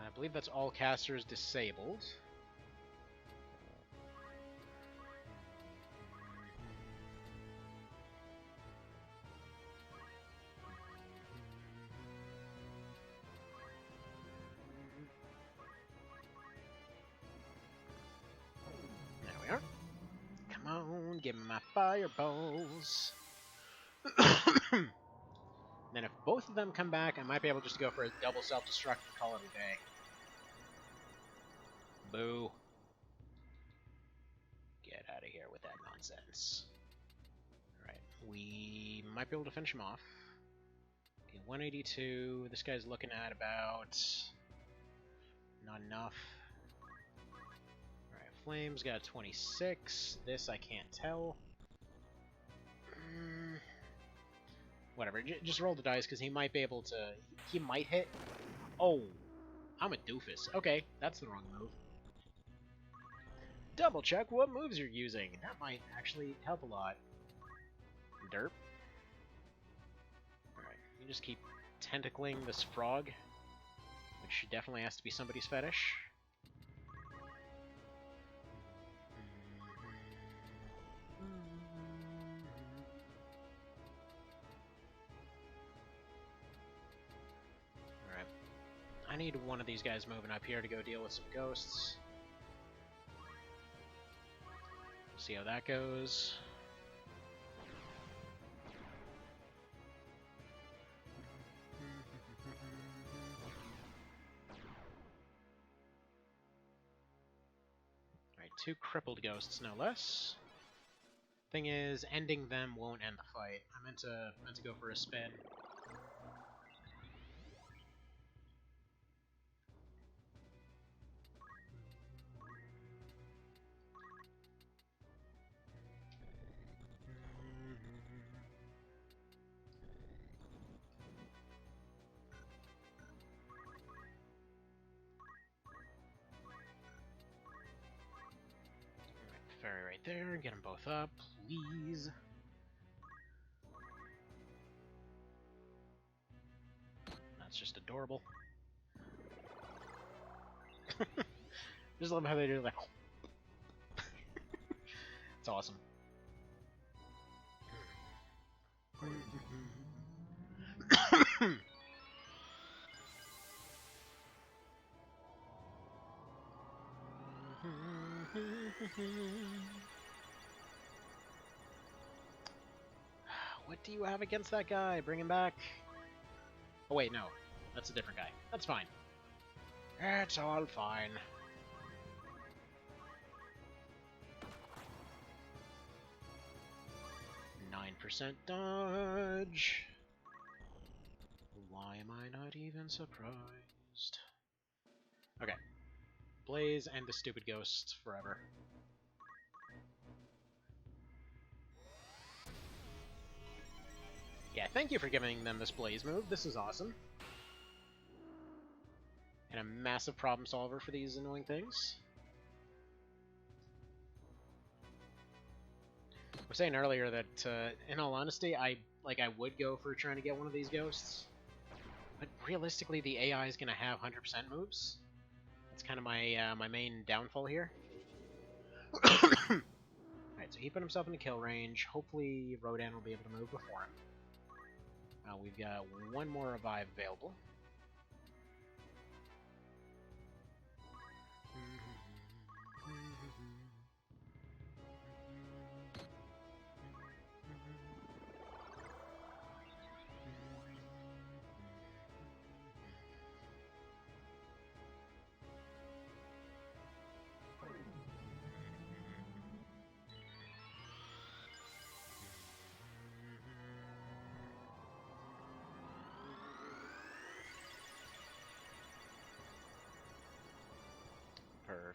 I believe that's all casters disabled. There we are. Come on, give me my fireballs. Then if both of them come back, I might be able just to go for a double self-destruct and call it a day. Boo. Get out of here with that nonsense. Alright, we might be able to finish him off. Okay, 182. This guy's looking at about... not enough. Alright, Flame's got 26. This I can't tell. Whatever, just roll the dice, because he might be able to... he might hit. Oh, I'm a doofus. Okay, that's the wrong move. Double check what moves you're using. That might actually help a lot. Derp. Alright, you just keep tentacling this frog, which definitely has to be somebody's fetish. Alright. I need one of these guys moving up here to go deal with some ghosts. See how that goes. Alright, 2 crippled ghosts, no less. Thing is, ending them won't end the fight. I meant to go for a spin. Fairy right there, get them both up, please. That's just adorable. Just love how they do that. It's awesome. What do you have against that guy? Bring him back. Oh wait, no. That's a different guy. That's fine. It's all fine. %9 dodge. Why am I not even surprised? Okay. Blaze and the stupid ghosts forever. Yeah, thank you for giving them this Blaze move. This is awesome. And a massive problem solver for these annoying things. I was saying earlier that, in all honesty, I would go for trying to get one of these ghosts. But realistically, the AI is going to have 100% moves. That's kind of my my main downfall here. Alright, so he put himself into kill range. Hopefully Rodan will be able to move before him. We've got one more revive available.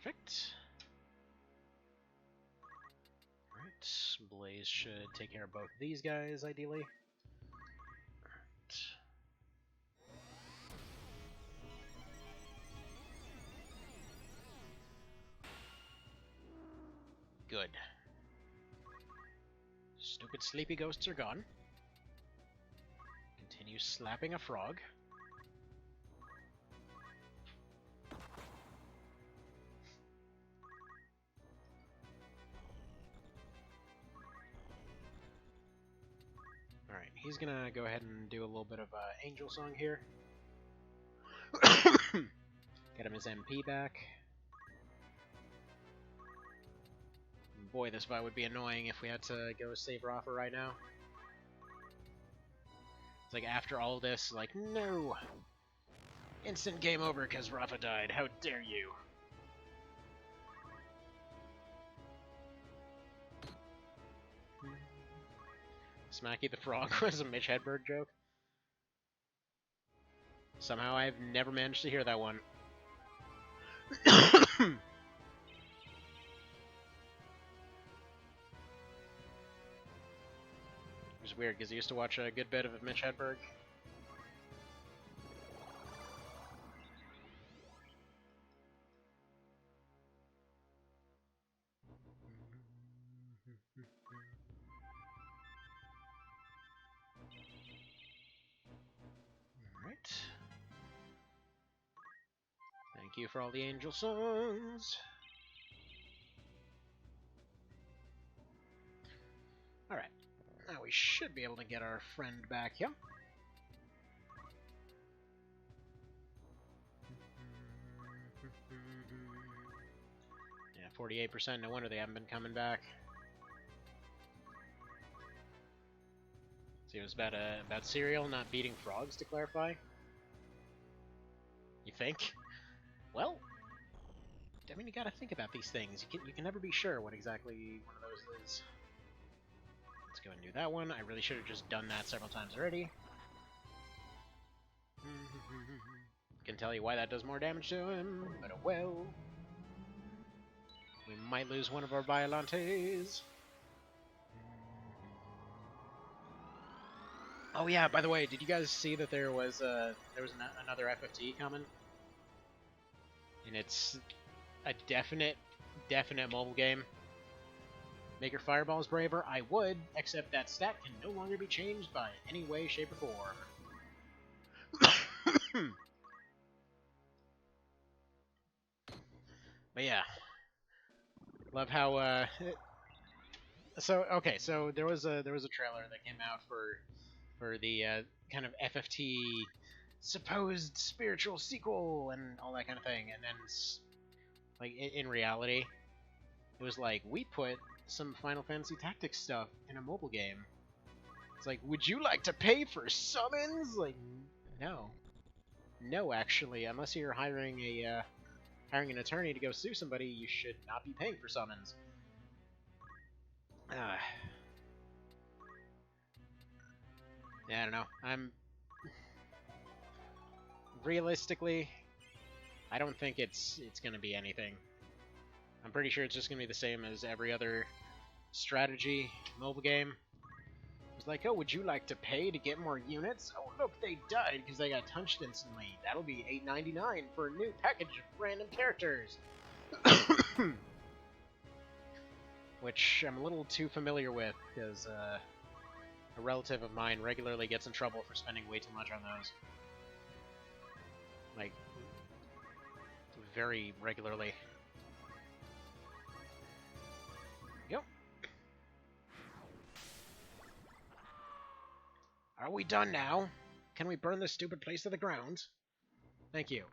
Perfect. Alright, Blaze should take care of both of these guys, ideally. Alright. Good. Stupid sleepy ghosts are gone. Continue slapping a frog. Alright, he's gonna go ahead and do a little bit of Angel Song here. Get him his MP back. Boy, this fight would be annoying if we had to go save Rafa right now. It's like after all this, like, no! Instant game over because Rafa died, how dare you! Smacky the Frog was a Mitch Hedberg joke. Somehow I've never managed to hear that one. Which is weird, because I used to watch a good bit of Mitch Hedberg. Alright. Thank you for all the angel songs. Alright. Now we should be able to get our friend back here. Yeah, 48%. No wonder they haven't been coming back. See, it was about cereal not beating frogs, to clarify. You think? Well, I mean, you gotta think about these things. You can never be sure what exactly one of those is. Let's go and do that one. I really should have just done that several times already. Can tell you why that does more damage to him, but oh well. We might lose one of our Violantes. Oh yeah, by the way, did you guys see that there was another FFT coming? And it's a definite mobile game. Make your fireballs braver? I would, except that stat can no longer be changed by any way, shape, or form. But yeah. Love how, so there was a trailer that came out for the kind of FFT supposed spiritual sequel and all that kind of thing, and then like in reality, it was like, we put some Final Fantasy Tactics stuff in a mobile game. It's like, would you like to pay for summons? Like, no, actually, unless you're hiring an attorney to go sue somebody, you should not be paying for summons. Yeah, I don't know. Realistically, I don't think it's gonna be anything. I'm pretty sure it's just gonna be the same as every other strategy mobile game. It's like, oh, would you like to pay to get more units? Oh, look, they died because they got punched instantly. That'll be $8.99 for a new package of random characters. Which I'm a little too familiar with, because a relative of mine regularly gets in trouble for spending way too much on those. Like, very regularly. Yep. Are we done now? Can we burn this stupid place to the ground? Thank you.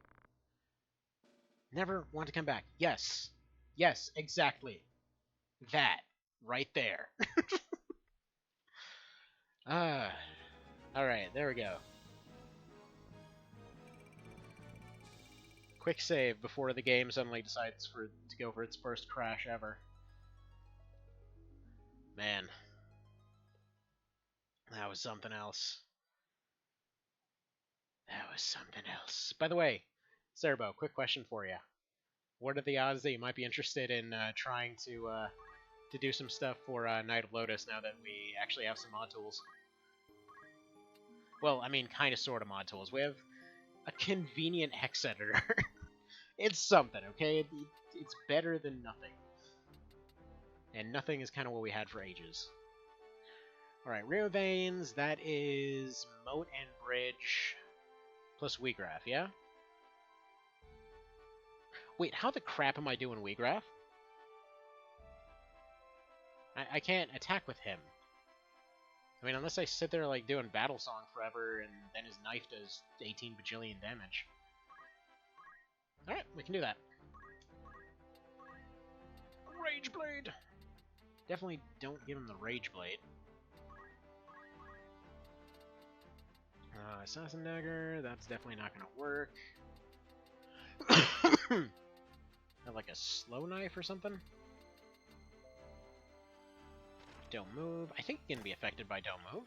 Never want to come back. Yes. Yes, exactly. That. Right there. Alright, there we go. Quick save before the game suddenly decides to go for its first crash ever. Man. That was something else. That was something else. By the way, Cerabow, quick question for you. what are the odds that you might be interested in trying to do some stuff for Night of Lotus now that we actually have some mod tools? Well, I mean, kind of, sort of mod tools. We have a convenient hex editor. It's something, okay? It's better than nothing. And nothing is kind of what we had for ages. Alright, Rio Veins, that is Moat and Bridge plus Wheatgraph, yeah? Wait, how the crap am I doing Wheatgraph? I can't attack with him. I mean, unless I sit there like doing Battle Song forever and then his knife does 18 bajillion damage. Alright, we can do that. Rage Blade! Definitely don't give him the Rage Blade. Assassin Dagger, that's definitely not going to work. Have like a slow knife or something? Don't move. I think it can be affected by don't move.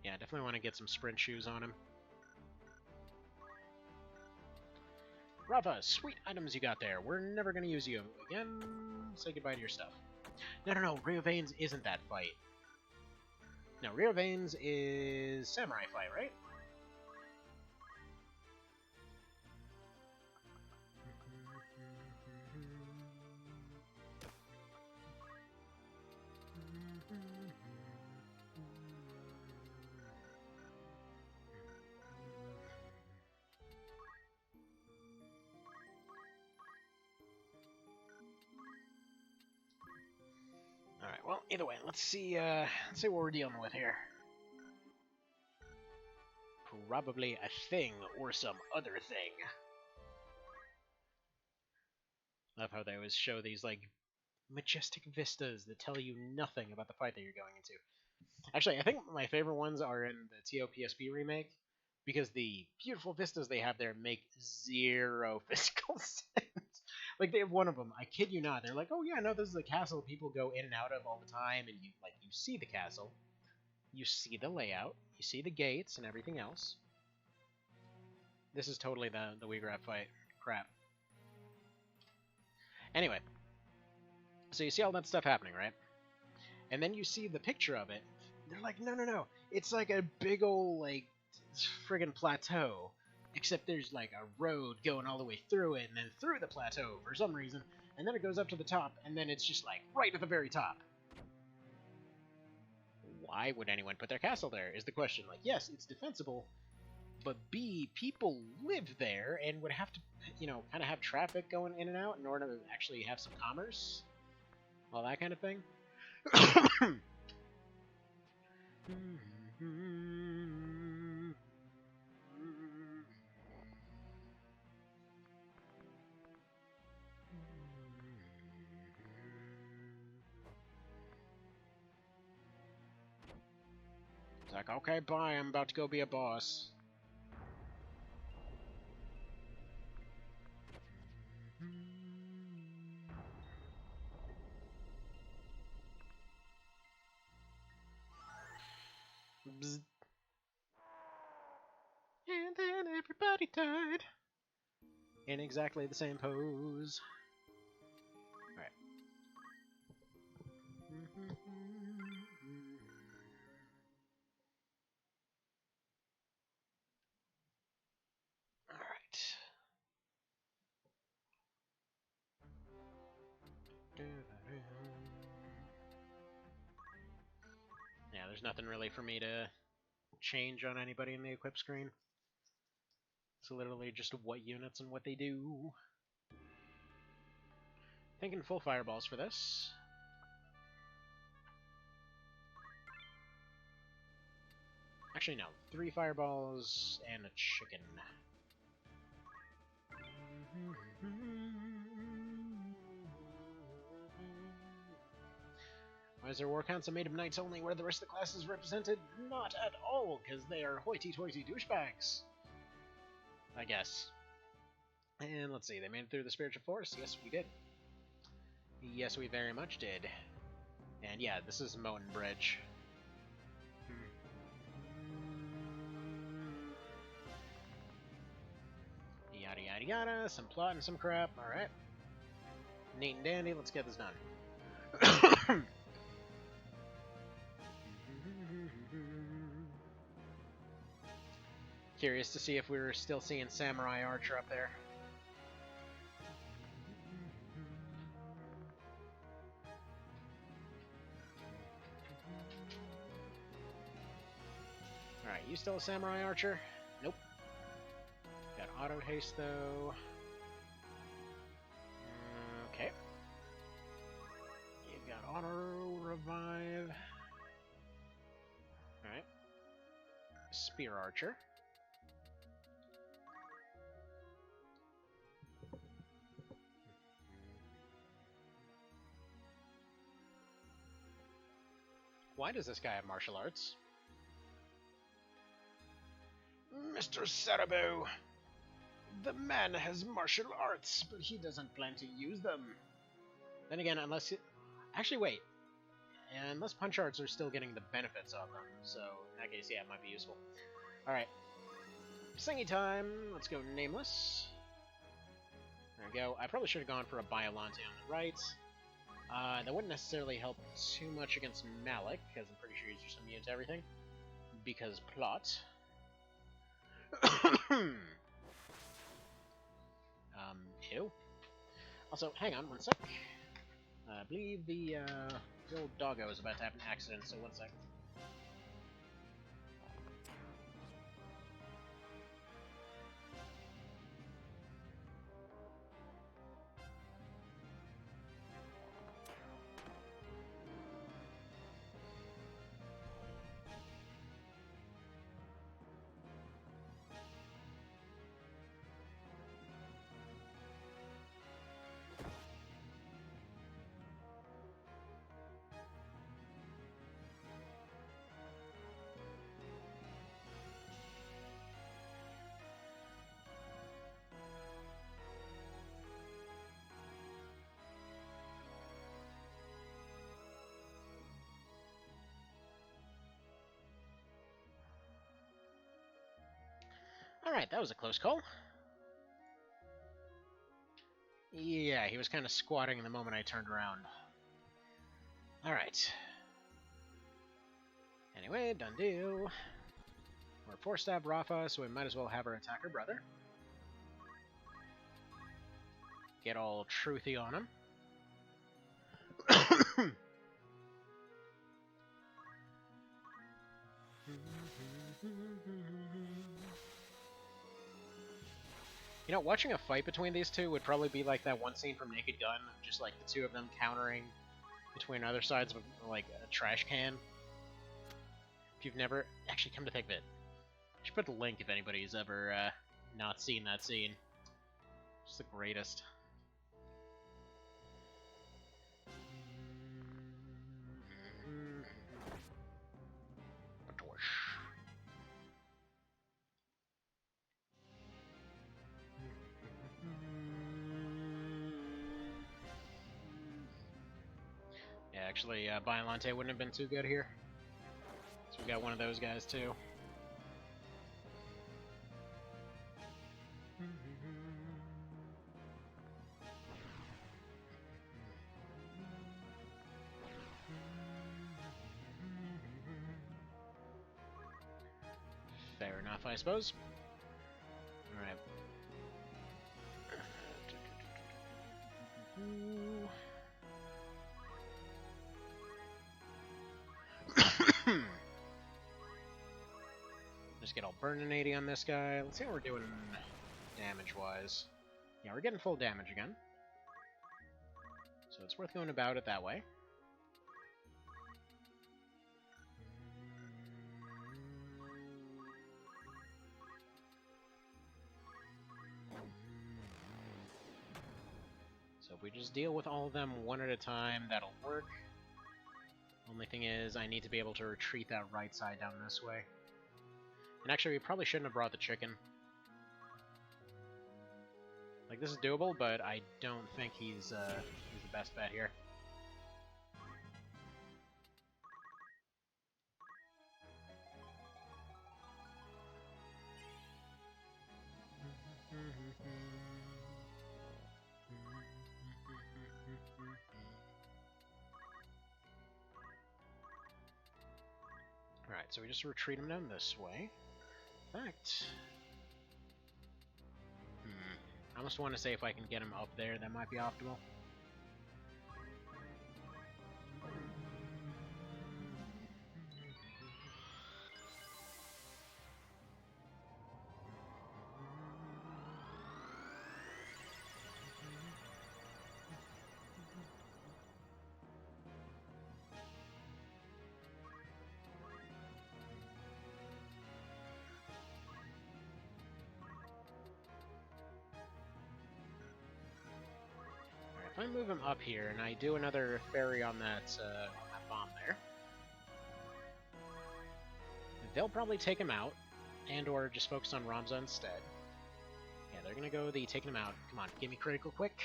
Yeah, definitely want to get some sprint shoes on him. Rafa, sweet items you got there. We're never going to use you again. Say goodbye to your stuff. No, Rio Veins isn't that fight. No, Rio Veins is Samurai fight, right? Alright, well, either way, let's see what we're dealing with here. Probably a thing or some other thing. Love how they always show these, like, majestic vistas that tell you nothing about the fight that you're going into. Actually, I think my favorite ones are in the TOPSP remake, because the beautiful vistas they have there make zero physical sense. Like, they have one of them, I kid you not, they're like, oh yeah, no, this is a castle people go in and out of all the time, and you see the castle, you see the layout, you see the gates and everything else. This is totally the Wheatgraph fight. Crap. Anyway, so you see all that stuff happening, right? And then you see the picture of it. They're like, no, it's like a big old, like, friggin' plateau. Except there's, like, a road going all the way through it, and then through the plateau for some reason. And then it goes up to the top, and then it's just, like, right at the very top. Why would anyone put their castle there, is the question. Like, yes, it's defensible, but B, people live there and would have to, you know, kind of have traffic going in and out in order to actually have some commerce. All that kind of thing. It's like, okay, bye, I'm about to go be a boss. Bzz. And then everybody died. In exactly the same pose. Alright. Alright. Yeah, there's nothing really for me to change on anybody in the equip screen. It's literally just what units and what they do. Thinking full fireballs for this. Actually, no. 3 fireballs and a chicken. Why is there war council made of knights only where the rest of the class is represented? Not at all, because they are hoity-toity douchebags. I guess. And let's see, they made it through the spiritual forest? Yes, we did. Yes, we very much did. And yeah, this is Mountain Bridge. Yada yada yada, some plot and some crap, alright. Neat and dandy, let's get this done. Curious to see if we were still seeing Samurai Archer up there. Alright, you still a Samurai Archer? Nope. Got auto haste though. Okay. You've got auto revive. Alright. Spear Archer. Why does this guy have martial arts? Mr. Cerabow! The man has martial arts, but he doesn't plan to use them. Then again, unless it... Actually, wait. Unless punch arts are still getting the benefits of them, so in that case, yeah, it might be useful. Alright. Singy time. Let's go Nameless. There we go. I probably should have gone for a Biolante on the right. That wouldn't necessarily help too much against Malik, because I'm pretty sure he's just immune to everything. Because plot. Ew. Also, hang on one sec. I believe the old doggo is about to have an accident, so one sec. Alright, that was a close call. Yeah, he was kind of squatting the moment I turned around. Alright. Anyway, done deal. We're 4-stab Rafa, so we might as well have her attack her brother. Get all truthy on him. You know, watching a fight between these two would probably be like that one scene from Naked Gun, just like the two of them countering between other sides of like a trash can. If you've never actually come to think of it, I should put the link if anybody's ever not seen that scene. It's the greatest. Yeah, actually, Biolante wouldn't have been too good here. So we got one of those guys too. Fair enough, I suppose. Alright. Just get all burning 80 on this guy. Let's see how we're doing damage-wise. Yeah, we're getting full damage again. So it's worth going about it that way. So if we just deal with all of them one at a time, that'll work. Only thing is, I need to be able to retreat that right side down this way. And actually, we probably shouldn't have brought the chicken. Like, this is doable, but I don't think he's the best bet here. Alright, so we just retreat him down this way. In fact... I almost want to say if I can get him up there, that might be optimal. If I move him up here and I do another fairy on that bomb there, they'll probably take him out, and or just focus on Ramza instead. Yeah, they're gonna go the taking him out. Come on, give me critical quick.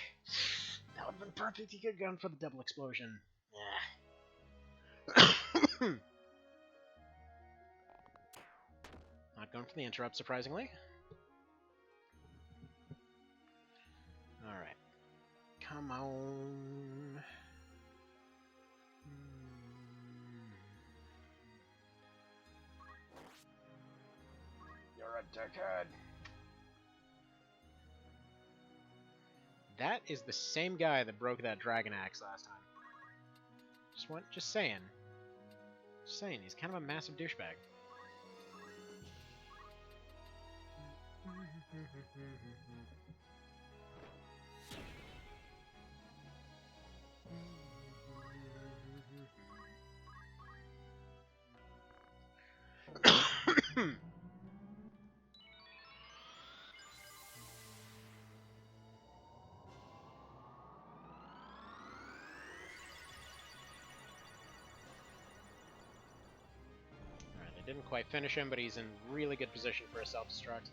That would've been perfect. He could have gone for the double explosion. Yeah. Not going for the interrupt, surprisingly. Alright. Come on. You're a dickhead. That is the same guy that broke that dragon axe last time. Just saying. Just saying, he's kind of a massive douchebag. Alright, they didn't quite finish him, but he's in really good position for a self-destruct.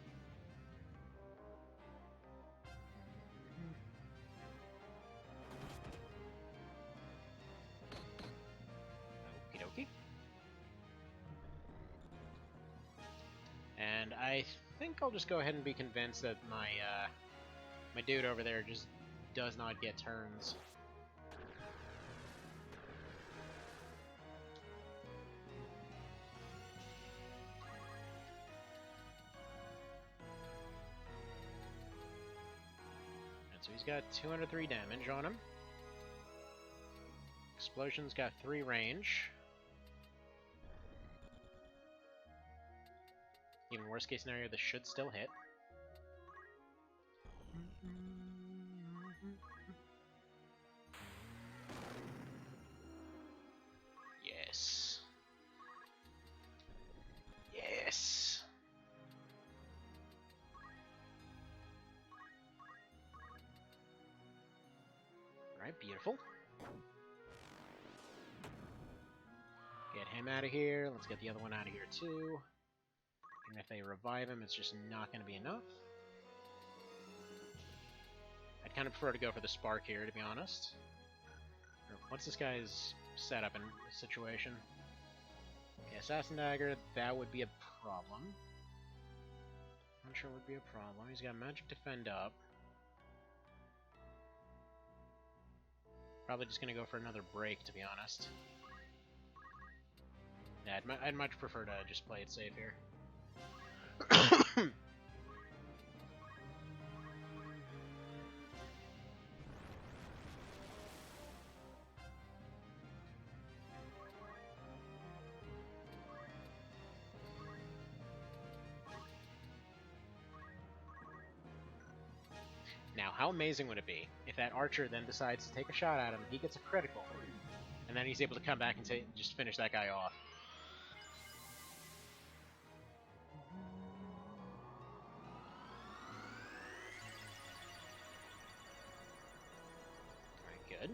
Okie dokie. And I think I'll just go ahead and be convinced that my my dude over there just does not get turns. And so he's got 203 damage on him. Explosion's got 3 range. Even worst case scenario, this should still hit. Yes. Yes. Alright, beautiful. Get him out of here. Let's get the other one out of here too. And if they revive him, it's just not going to be enough. I'd kind of prefer to go for the spark here, to be honest. What's this guy's setup and situation? Okay, Assassin Dagger, that would be a problem. I'm sure it would be a problem. He's got Magic Defend up. Probably just going to go for another break, to be honest. Yeah, I'd much prefer to just play it safe here. Now, how amazing would it be if that archer then decides to take a shot at him, he gets a critical, and then he's able to come back and just finish that guy off. Good.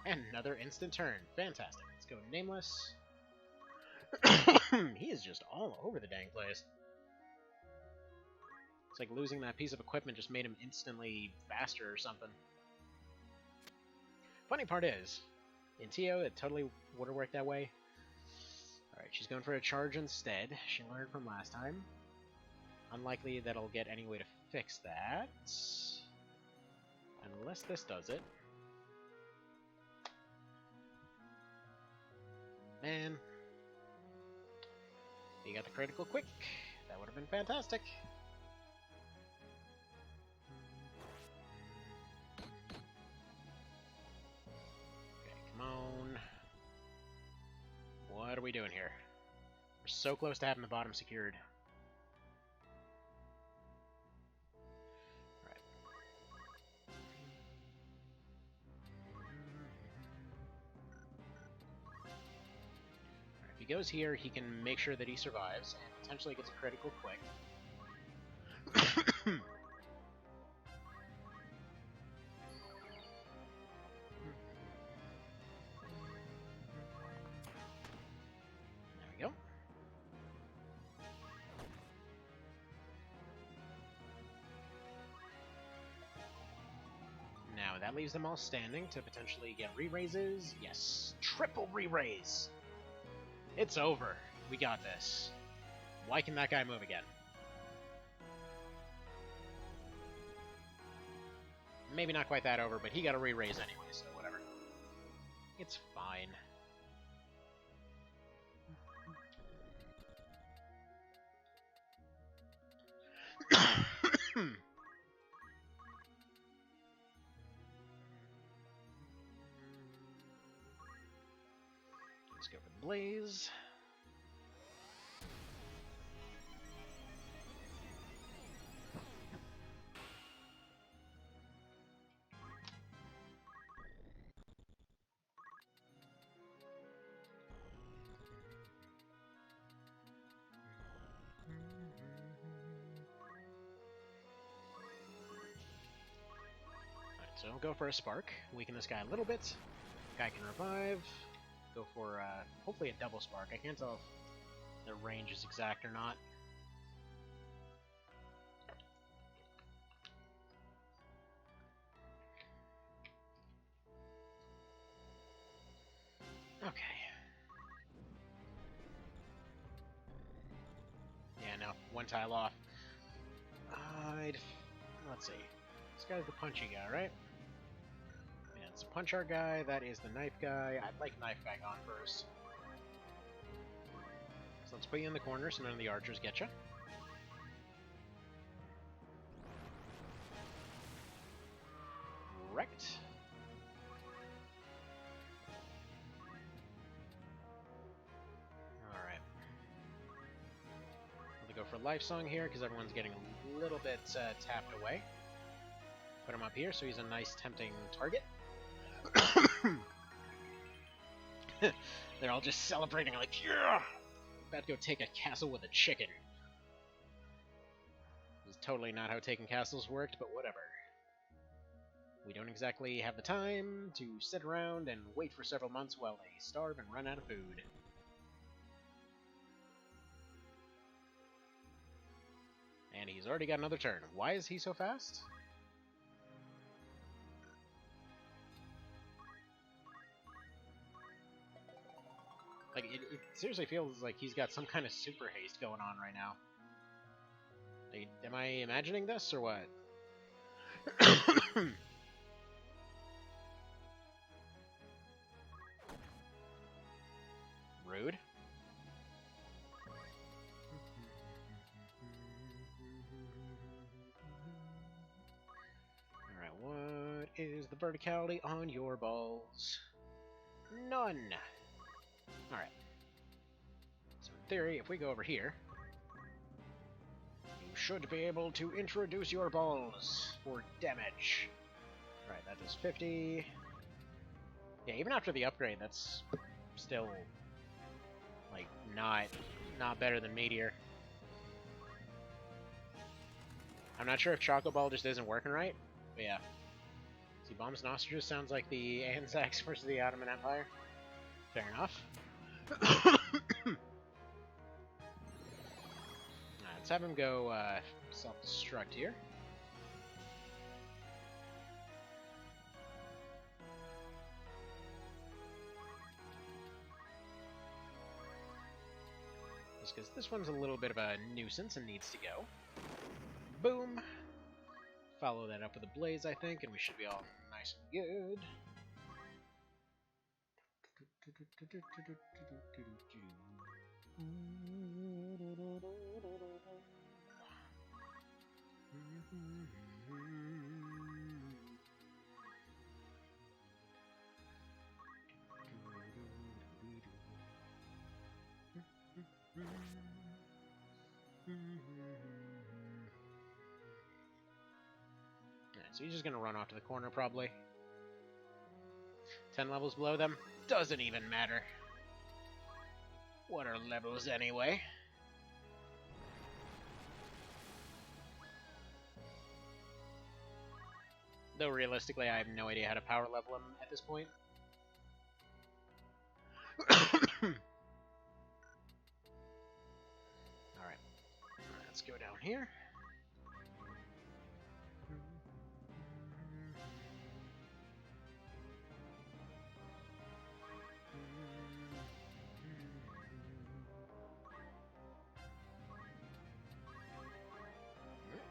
And another instant turn. Fantastic. Let's go Nameless. He is just all over the dang place. It's like losing that piece of equipment just made him instantly faster or something. Funny part is, in TO, it totally would have worked that way. Alright, she's going for a charge instead. She learned from last time. Unlikely that I'll get any way to fix that. Unless this does it. Man. You got the critical quick. That would have been fantastic. Okay, come on. What are we doing here? We're so close to having the bottom secured. Alright. If he goes here, he can make sure that he survives and potentially gets a critical quick. There we go. Now that leaves them all standing to potentially get re-raises. Yes, triple re-raise. It's over. We got this. Why can that guy move again? Maybe not quite that over, but he got a re-raise anyway, so whatever. It's fine. Let's go for the Blaze. So go for a Spark, weaken this guy a little bit. Guy can revive. Go for hopefully a double Spark. I can't tell if the range is exact or not. Okay. Yeah, no, one tile off. Let's see. This guy's the punchy guy, right? Yeah, it's a punch art guy. That is the knife guy. I'd like knife guy gone first. So let's put you in the corner so none of the archers get you. Wrecked. Alright. We'll go for Life Song here because everyone's getting a little bit tapped away. Put him up here so he's a nice tempting target. They're all just celebrating like, yeah! About to go take a castle with a chicken. This is totally not how taking castles worked, but whatever. We don't exactly have the time to sit around and wait for several months while they starve and run out of food. And he's already got another turn. Why is he so fast? Like, it seriously feels like he's got some kind of super haste going on right now. Like, am I imagining this, or what? Rude. Alright, what is the verticality on your balls? None! Alright. So in theory, if we go over here, you should be able to introduce your balls for damage. Right, that does 50. Yeah, even after the upgrade, that's still, like, not better than Meteor. I'm not sure if Choco Ball just isn't working right, but yeah. See, Bombs and Ostriches sounds like the Anzacs versus the Ottoman Empire. Fair enough. Let's have him go self-destruct here. Just because this one's a little bit of a nuisance and needs to go. Boom. Follow that up with a blaze, I think, and we should be all nice and good. So he's just gonna run off to the corner, probably. 10 levels below them. Doesn't even matter. What are levels anyway? Though realistically, I have no idea how to power level him at this point. Alright. Let's go down here.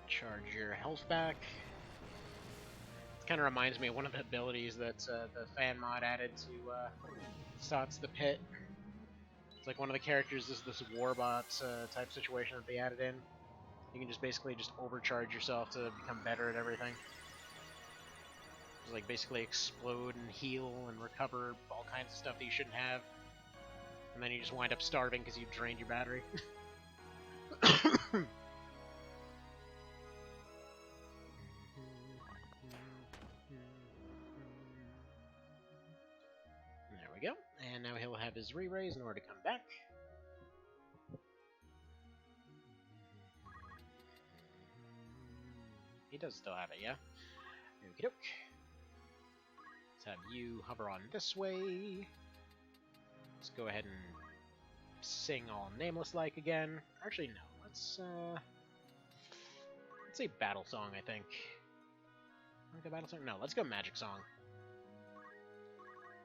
Charge your health back. It kind of reminds me of one of the abilities that the fan mod added to Sots the Pit. It's like one of the characters is this warbot type situation that they added in. You can just basically just overcharge yourself to become better at everything. Just like basically explode and heal and recover all kinds of stuff that you shouldn't have. And then you just wind up starving because you've drained your battery. There we go. And now he'll have his re-raise in order to come back. He does still have it, yeah? Okie doke. Let's have you hover on this way. Let's go ahead and sing all nameless-like again. Actually, no. Let's say battle song, I think. Go battle song? No, let's go magic song.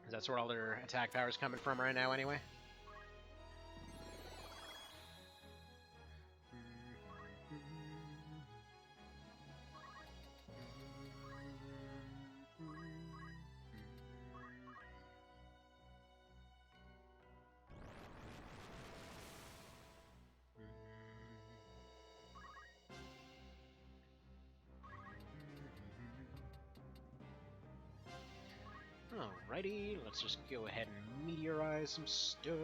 Because that's where all their attack power is coming from right now, anyway. Alrighty, let's just go ahead and meteorize some stuff.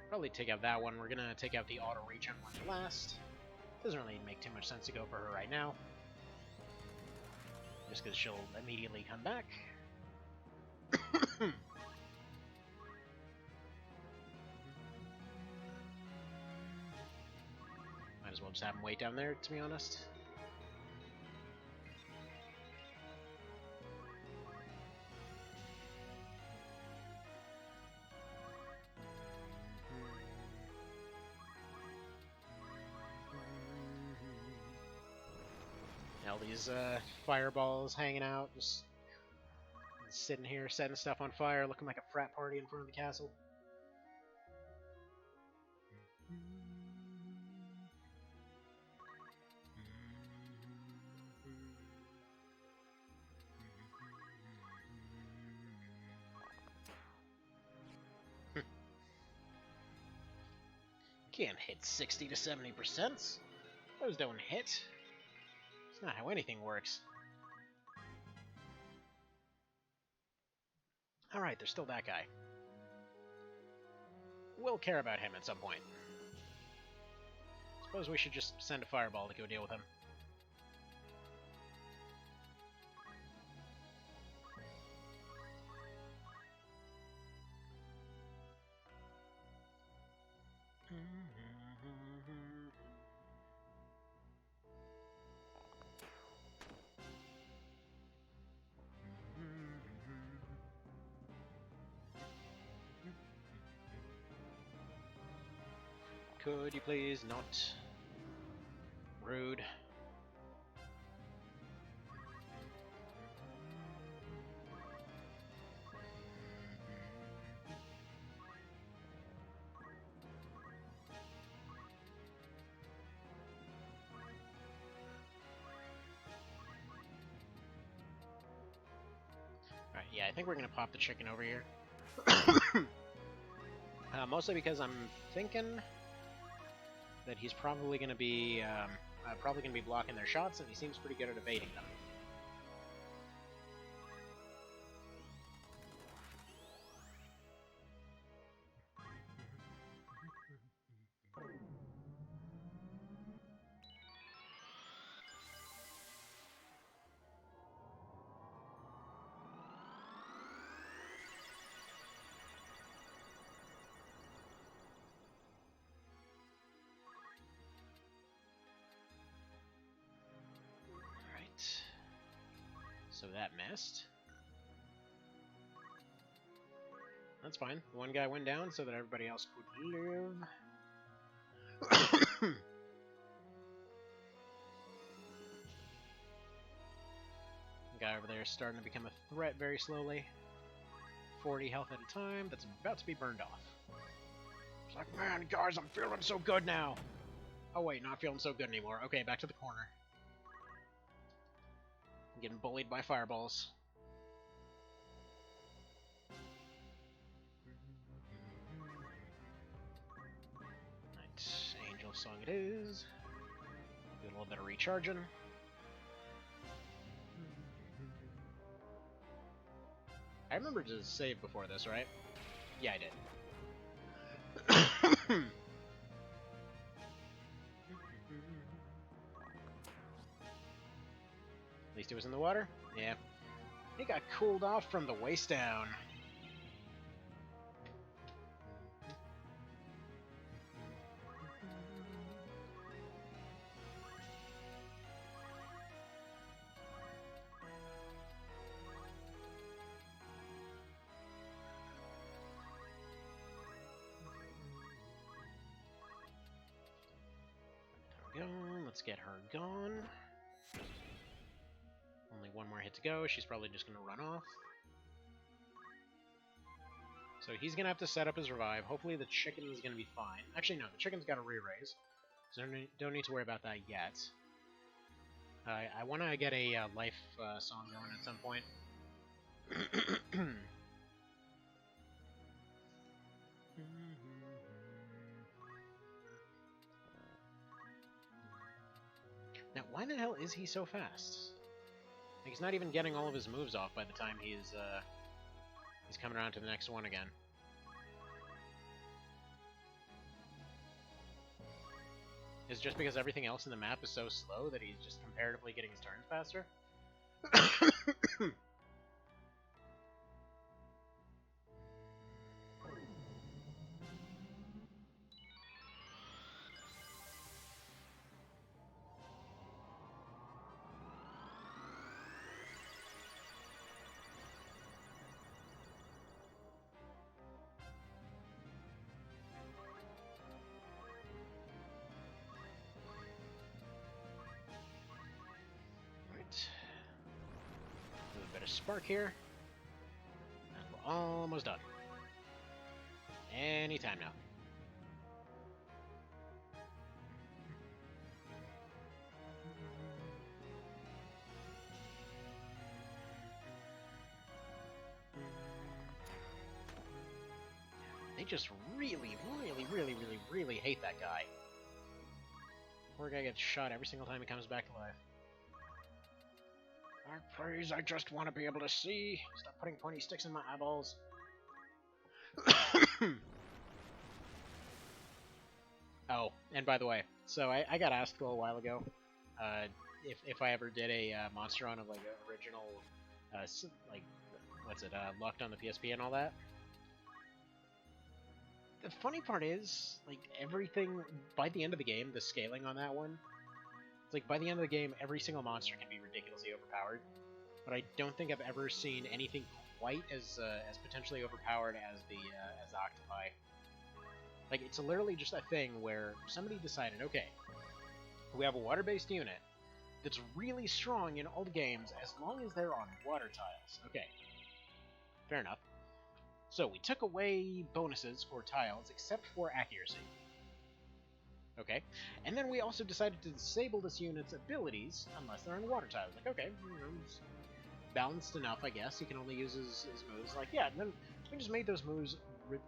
Probably take out that one. We're gonna take out the auto regen one last. Doesn't really make too much sense to go for her right now. Just because she'll immediately come back. Might as well just have him wait down there, to be honest. All these fireballs hanging out, just sitting here, setting stuff on fire, looking like a frat party in front of the castle. Can't hit 60 to 70%. Those don't hit. It's not how anything works. Alright, there's still that guy. We'll care about him at some point. Suppose we should just send a fireball to go deal with him. Could you please not? Rude. Alright, yeah, I think we're gonna pop the chicken over here. Mostly because I'm thinking that he's probably gonna be blocking their shots, and he seems pretty good at evading them. So that missed. That's fine. One guy went down so that everybody else could live. Guy over there is starting to become a threat very slowly. 40 health at a time. That's about to be burned off. It's like, man, guys, I'm feeling so good now. Oh wait, not feeling so good anymore. Okay, back to the corner. I'm getting bullied by fireballs. Right, Angel Song it is. Do a little bit of recharging. I remember to save before this, right? Yeah, I did. At least it was in the water? Yeah. It got cooled off from the waist down. Let's get her gone. Only one more hit to go. She's probably just going to run off. So he's going to have to set up his revive. Hopefully the chicken is going to be fine. Actually, no. The chicken's got a re-raise. So don't need to worry about that yet. I want to get a life song going at some point. Now, why the hell is he so fast? Like, he's not even getting all of his moves off by the time he's coming around to the next one again. Is it just because everything else in the map is so slow that he's just comparatively getting his turns faster? Spark here, and we're almost done. Anytime now. They just really hate that guy. Poor guy gets shot every single time he comes back to life. Please, I just want to be able to see. Stop putting pointy sticks in my eyeballs. Oh, and by the way, so I got asked a little while ago if I ever did a monster run of like original, like, what's it, Locked on the PSP and all that. The funny part is, like, everything, by the end of the game, the scaling on that one, it's like, by the end of the game, every single monster can be ridiculously overpowered, but I don't think I've ever seen anything quite as potentially overpowered as the octopi. Like, it's literally just a thing where somebody decided, okay, we have a water-based unit that's really strong in all the games as long as they're on water tiles. Okay, fair enough. So we took away bonuses for tiles except for accuracy. Okay, and then we also decided to disable this unit's abilities unless they're on water tiles. Like, okay, it's balanced enough, I guess. He can only use his moves. Like, yeah, and then we just made those moves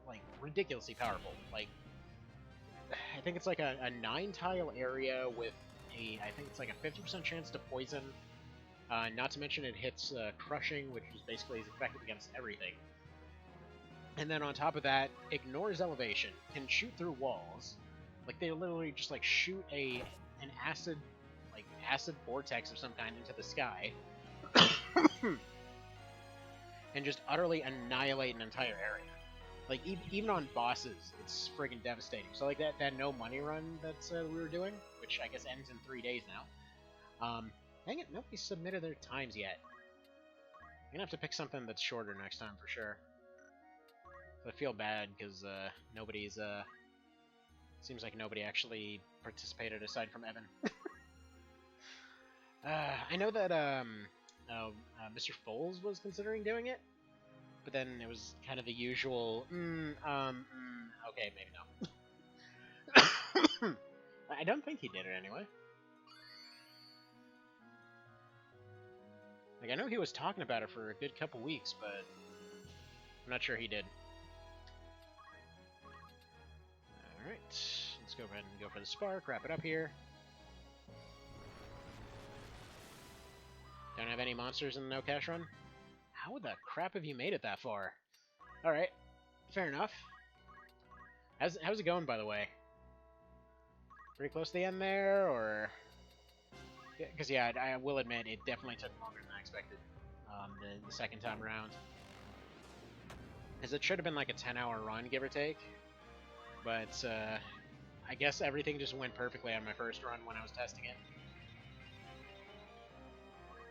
like ridiculously powerful. Like, I think it's like a 9-tile area with I think it's like a 50% chance to poison. Not to mention it hits crushing, which is basically effective against everything. And then on top of that, ignores elevation, can shoot through walls. Like, they literally just like shoot an acid vortex of some kind into the sky, and just utterly annihilate an entire area. Like, even on bosses, it's friggin' devastating. So, like, that no money run that we were doing, which I guess ends in 3 days now. Dang it, nobody submitted their times yet. I'm gonna have to pick something that's shorter next time for sure. So I feel bad, because nobody's, seems like nobody actually participated aside from Evan. I know that, Mr. Foles was considering doing it. But then it was kind of the usual, okay, maybe no. I don't think he did it anyway. Like, I know he was talking about it for a good couple weeks, but I'm not sure he did. Alright, let's go ahead and go for the spark, wrap it up here. Don't have any monsters in the no cash run? How the crap have you made it that far? Alright, fair enough. How's it going, by the way? Pretty close to the end there, or... Because, yeah, I will admit, it definitely took longer than I expected the second time around. Because it should have been like a 10-hour run, give or take. But, I guess everything just went perfectly on my first run when I was testing it.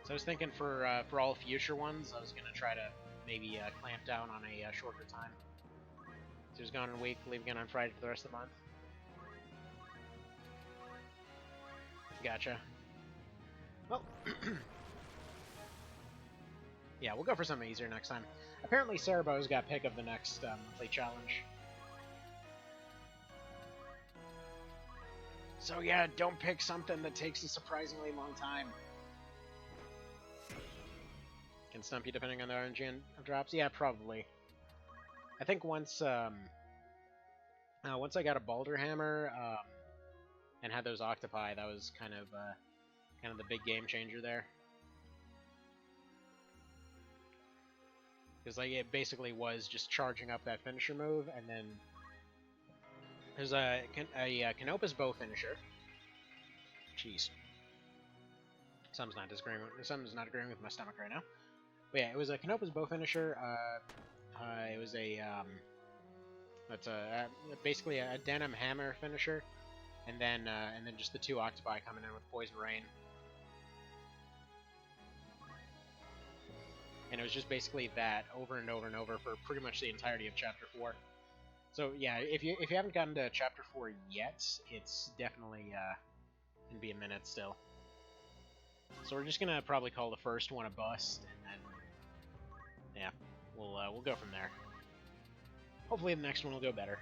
So I was thinking for all future ones, I was going to try to maybe clamp down on a shorter time. So just going in a week, leaving it on Friday for the rest of the month. Gotcha. Well, yeah, we'll go for something easier next time. Apparently Cerabow's got pick of the next monthly challenge. So yeah, don't pick something that takes a surprisingly long time. Can stump you depending on the RNG and drops? Yeah, probably. I think once I got a Balder Hammer and had those octopi, that was kind of the big game changer there. Because like it basically was just charging up that finisher move, and then there's a Canopus bow finisher. Jeez, something's not agreeing with my stomach right now. But yeah, it was a Canopus bow finisher. It was basically a denim hammer finisher, and then just the 2 octopi coming in with poison rain. And it was just basically that over and over and over for pretty much the entirety of Chapter 4. So yeah, if you haven't gotten to Chapter 4 yet, it's definitely gonna be a minute still. So we're just gonna probably call the first one a bust, and then yeah, we'll go from there. Hopefully the next one will go better.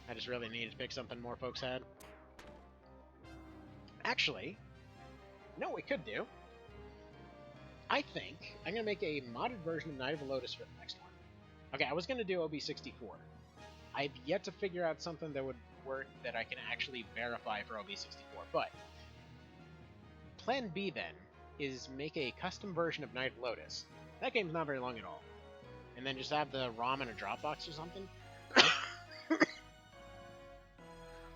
I just really needed to pick something more folks had. Actually, you know what we could do? I think I'm going to make a modded version of Night of the Lotus for the next one. Okay, I was going to do OB64. I've yet to figure out something that would work that I can actually verify for OB64, but Plan B then is make a custom version of Night of the Lotus. That game's not very long at all. And then just have the ROM in a Dropbox or something.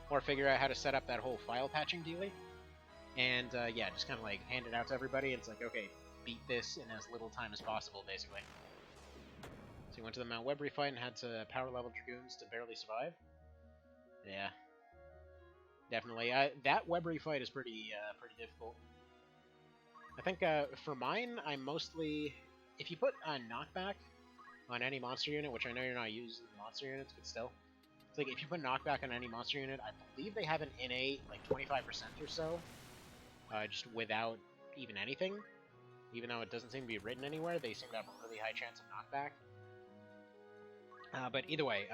Or figure out how to set up that whole file patching dealie. And yeah, just kind of like hand it out to everybody. It's like, okay, beat this in as little time as possible, basically. So you went to the Mount Webbury fight and had to power level Dragoons to barely survive? Yeah. Definitely. That Webbury fight is pretty difficult. I think for mine, I mostly... If you put knockback on any monster unit, which I know you're not using monster units, but still. It's like, if you put knockback on any monster unit, I believe they have an innate, like, 25% or so, just without even anything. Even though it doesn't seem to be written anywhere, they seem to have a really high chance of knockback. But either way,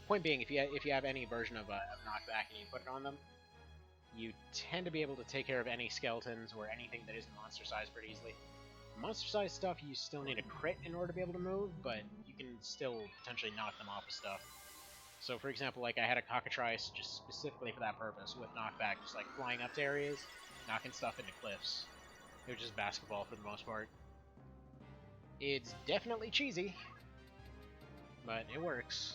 point being, if you have any version of knockback and you put it on them, you tend to be able to take care of any skeletons or anything that isn't monster size pretty easily. Monster size stuff, you still need a crit in order to be able to move, but you can still potentially knock them off with stuff. So, for example, like I had a cockatrice just specifically for that purpose with knockback, just like flying up to areas, knocking stuff into cliffs. It was just basketball for the most part. It's definitely cheesy, but it works.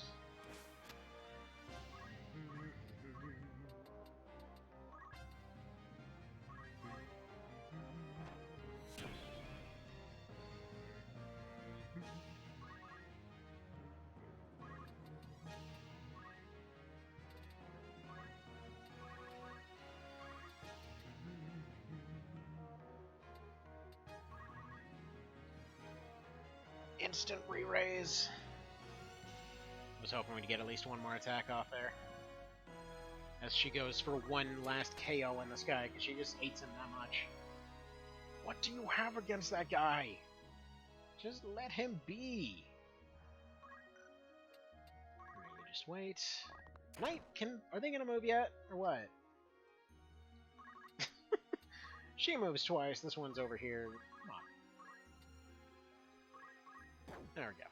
Instant re-raise. Was hoping we'd get at least one more attack off there. As she goes for one last KO in the sky, because she just hates him that much. What do you have against that guy? Just let him be. Alright, you just wait. Knight, are they gonna move yet, or what? She moves twice, this one's over here. Come on. There we go.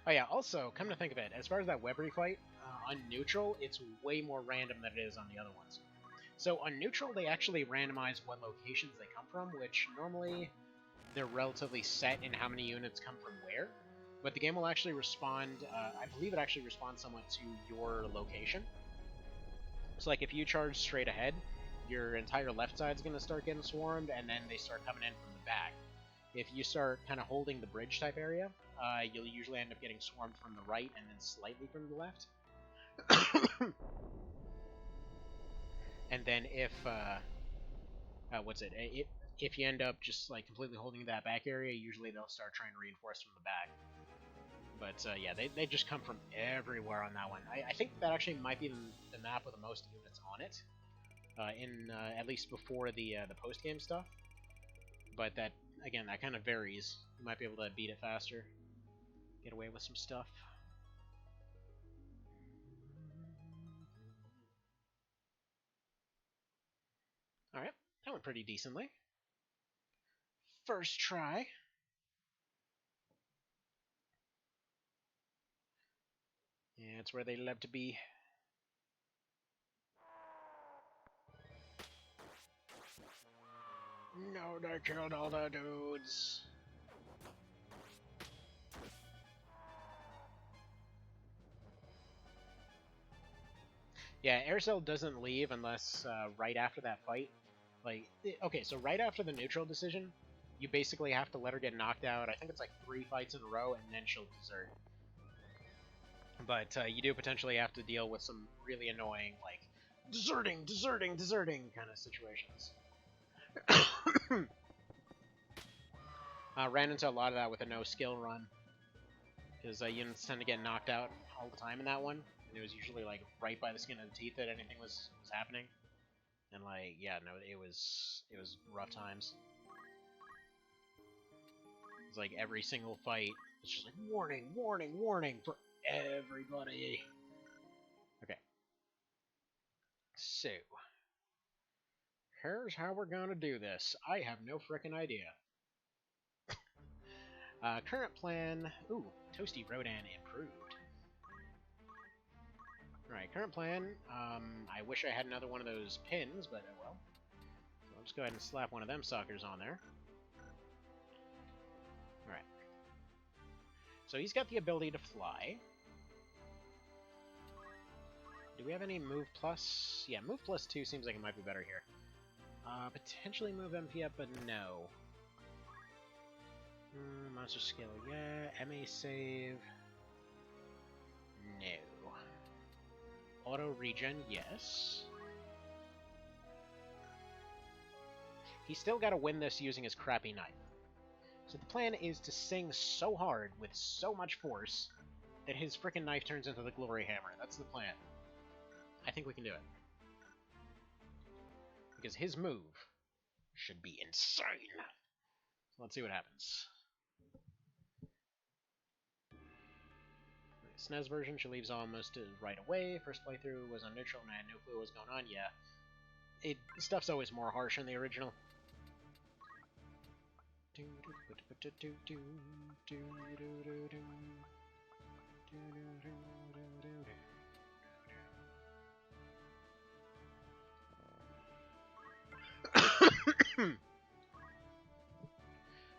Oh yeah, also, come to think of it, as far as that Webbery fight, on neutral, it's way more random than it is on the other ones. So on neutral, they actually randomize what locations they come from, which normally they're relatively set in how many units come from where. But the game will actually respond, I believe it actually responds somewhat to your location. So like if you charge straight ahead, your entire left side's going to start getting swarmed, and then they start coming in from the back. If you start kind of holding the bridge type area, you'll usually end up getting swarmed from the right and then slightly from the left. And then if if you end up just like completely holding that back area, usually they'll start trying to reinforce from the back. But yeah, they just come from everywhere on that one. I think that actually might be the map with the most units on it, at least before the post game stuff. But that, again, that kind of varies. You might be able to beat it faster, get away with some stuff. Alright, that went pretty decently. First try. Yeah, it's where they love to be. No, they killed all the dudes. Yeah, Aircell doesn't leave unless right after that fight. Like, okay, so right after the neutral decision, you basically have to let her get knocked out. I think it's like 3 fights in a row, and then she'll desert. But you do potentially have to deal with some really annoying, like, deserting kind of situations. Ran into a lot of that with a no-skill run, because units tend to get knocked out all the time in that one, and it was usually, like, right by the skin of the teeth that anything was happening. And, like, yeah, no, it was rough times. It's like every single fight, it's just like, warning, warning, warning for everybody. Okay. So, here's how we're gonna do this. I have no frickin' idea. Current plan... Ooh, Toasty Rodan improved. Alright, current plan. I wish I had another one of those pins, but oh well. So I'll just go ahead and slap one of them suckers on there. Alright. So he's got the ability to fly. Do we have any move plus? Yeah, move plus 2 seems like it might be better here. Potentially move MP up, but no. Monster skill, yeah. MA save. No. Auto regen, yes. He's still got to win this using his crappy knife. So the plan is to sing so hard with so much force that his frickin' knife turns into the glory hammer. That's the plan. I think we can do it. Because his move should be insane. So let's see what happens. The SNES version, she leaves almost right away. First playthrough was on neutral and I had no clue what was going on. Yeah. Stuff's always more harsh in the original.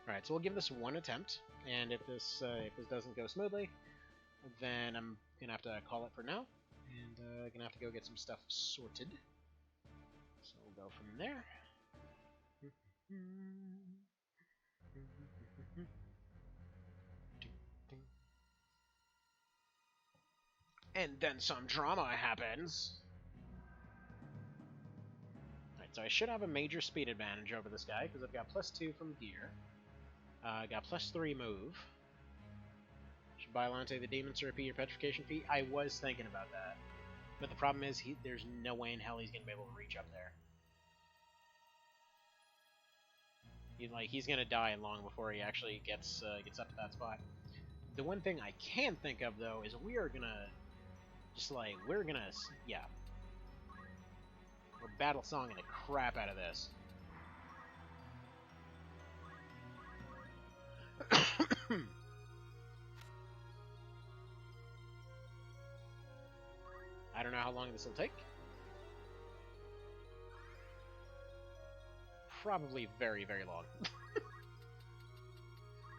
Alright, so we'll give this one attempt, and if this doesn't go smoothly, then I'm gonna have to call it for now, and gonna have to go get some stuff sorted. So we'll go from there. And then some drama happens. Alright, so I should have a major speed advantage over this guy, because I've got +2 from gear. I got +3 move. Should Biolante the demons to repeat your petrification feat? I was thinking about that. But the problem is, there's no way in hell he's going to be able to reach up there. He's going to die long before he actually gets up to that spot. The one thing I can think of, though, is we are going to... we're battle songing the crap out of this. I don't know how long this will take. Probably very, very long.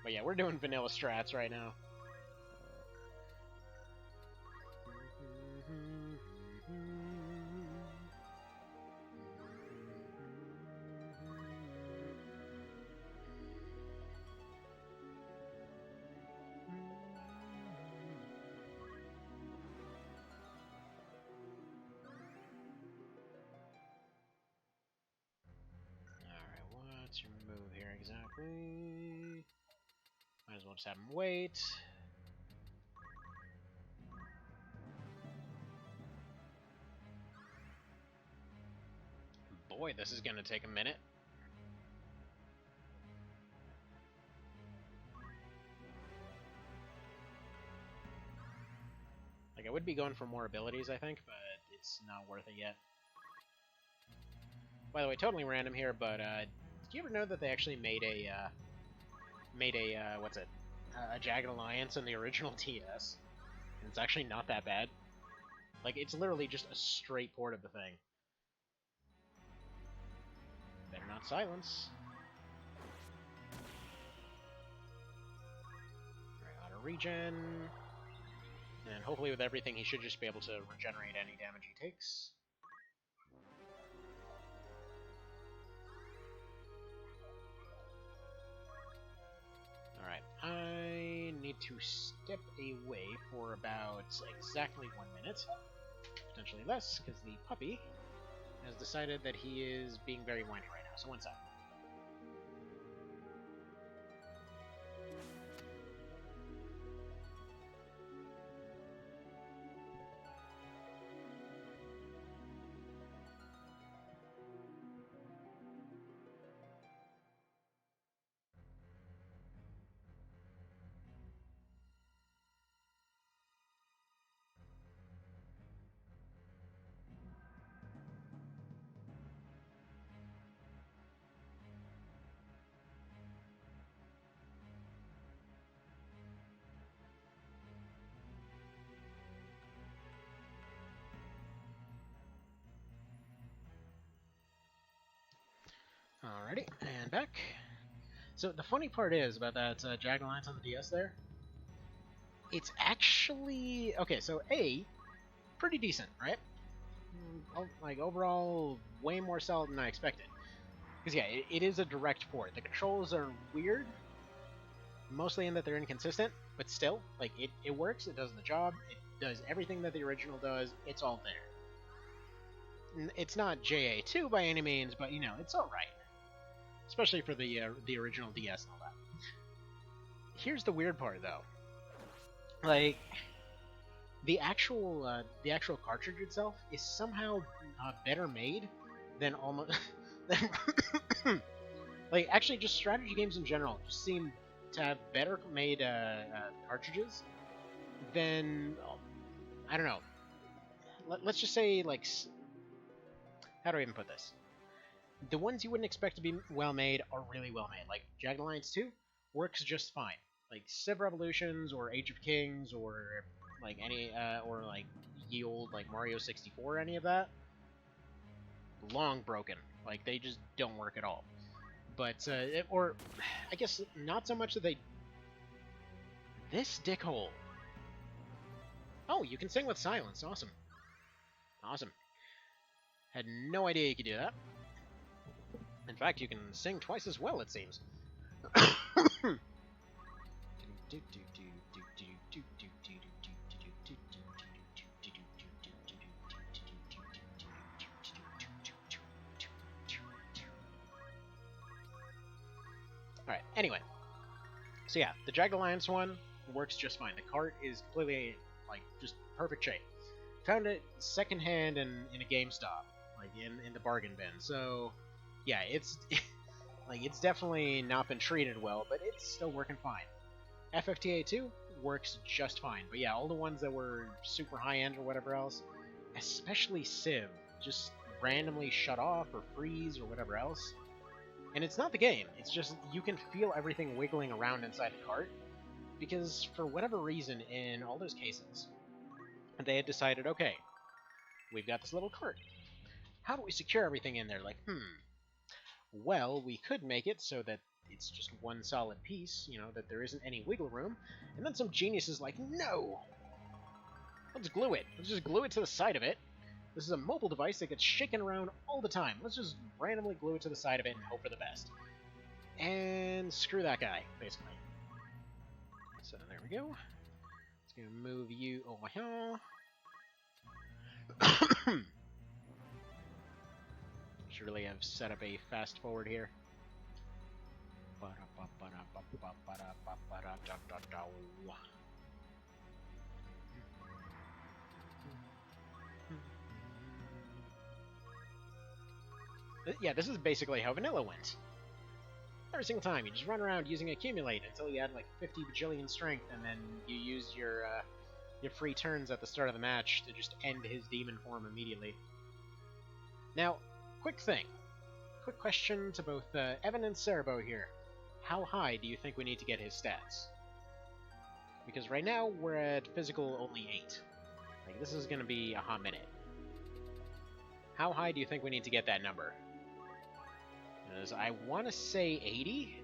But yeah, we're doing vanilla strats right now. What's your move here exactly? Might as well just have him wait. Boy, this is gonna take a minute. I would be going for more abilities, I think, but it's not worth it yet. By the way, totally random here, but did you ever know that they actually made a a Jagged Alliance in the original TS? And it's actually not that bad. It's literally just a straight port of the thing. Better not silence. Alright, auto regen. And hopefully with everything he should just be able to regenerate any damage he takes. Alright, I need to step away for about exactly 1 minute. Potentially less, because the puppy has decided that he is being very whiny right now, so one sec. Alrighty, and back. So the funny part is about that Jagged Alliance on the DS there, it's actually... Okay, so A, pretty decent, right? Overall, way more solid than I expected. Because yeah, it is a direct port. The controls are weird, mostly in that they're inconsistent, but still, it works, it does the job, it does everything that the original does, it's all there. It's not JA2 by any means, but, it's alright. Especially for the original DS and all here's the weird part, though. Like, the actual cartridge itself is somehow better made than almost... like, actually, just strategy games in general just seem to have better made cartridges than... I don't know. Let's just say, like... How do I even put this? The ones you wouldn't expect to be well made are really well made. Like, Jagged Alliance 2 works just fine. Like, Civ Revolutions or Age of Kings or like any or like ye old like Mario 64 or any of that, long broken. Like, they just don't work at all. But or I guess not so much that they. This dickhole. Oh, you can sing with silence. Awesome. Awesome. Had no idea you could do that. In fact, you can sing twice as well, it seems. Alright, anyway. So yeah, the Jagged Alliance one works just fine. The cart is completely, like, just perfect shape. Found it secondhand in a GameStop, like, in the bargain bin. So, yeah, it's... like, it's definitely not been treated well, but it's still working fine. FFTA 2 works just fine. But yeah, all the ones that were super high-end or whatever else, especially Civ, just randomly shut off or freeze or whatever else. And it's not the game, it's just you can feel everything wiggling around inside the cart, because for whatever reason, in all those cases, they had decided, okay, we've got this little cart. How do we secure everything in there? Like, well, we could make it so that it's just one solid piece, you know, that there isn't any wiggle room. And then some genius is like, no! Let's glue it. Let's just glue it to the side of it. This is a mobile device that gets shaken around all the time. Let's just randomly glue it to the side of it and hope for the best. And screw that guy, basically. So there we go. It's going to move you over here. Should really have set up a fast forward here. Yeah, this is basically how vanilla went. Every single time, you just run around using Accumulate until you had like 50 bajillion strength, and then you use your free turns at the start of the match to just end his demon form immediately. Now, quick question to both Evan and Cerabow here. How high do you think we need to get his stats? Because right now, we're at physical only 8. Like, this is going to be a hot minute. How high do you think we need to get that number? Because I want to say 80,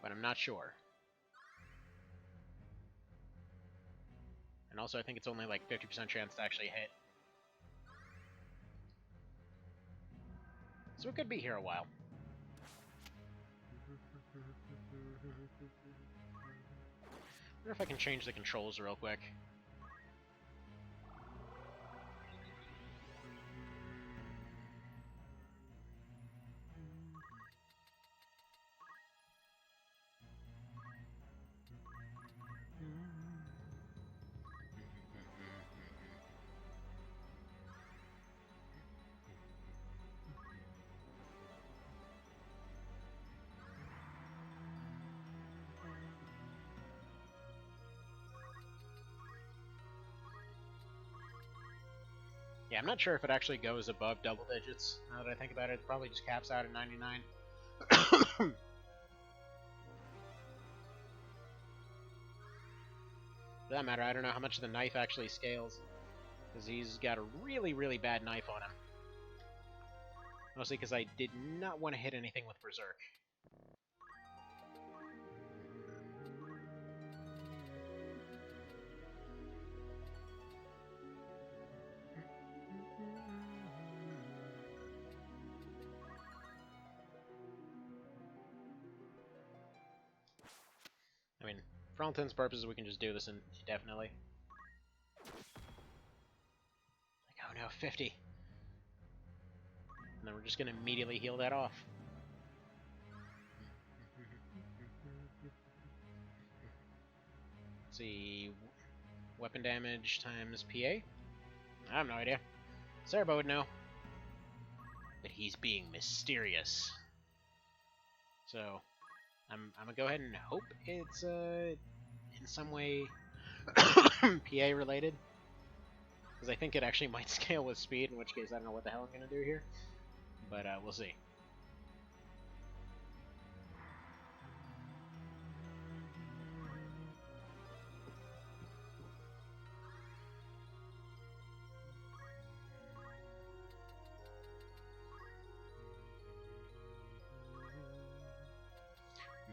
but I'm not sure. And also, I think it's only like 50% chance to actually hit. So it could be here a while. I wonder if I can change the controls real quick. Yeah, I'm not sure if it actually goes above double digits. Now that I think about it, it probably just caps out at 99. For that matter, I don't know how much the knife actually scales, because he's got a really, really bad knife on him. Mostly because I did not want to hit anything with Berserk. I mean, for all intents and purposes, we can just do this indefinitely. Like, oh no, 50. And then we're just going to immediately heal that off. see. Weapon damage times PA? I have no idea. Cerabow would know. But he's being mysterious. So, I'm gonna go ahead and hope it's, in some way PA related. Because I think it actually might scale with speed, in which case I don't know what the hell I'm gonna do here. But, we'll see.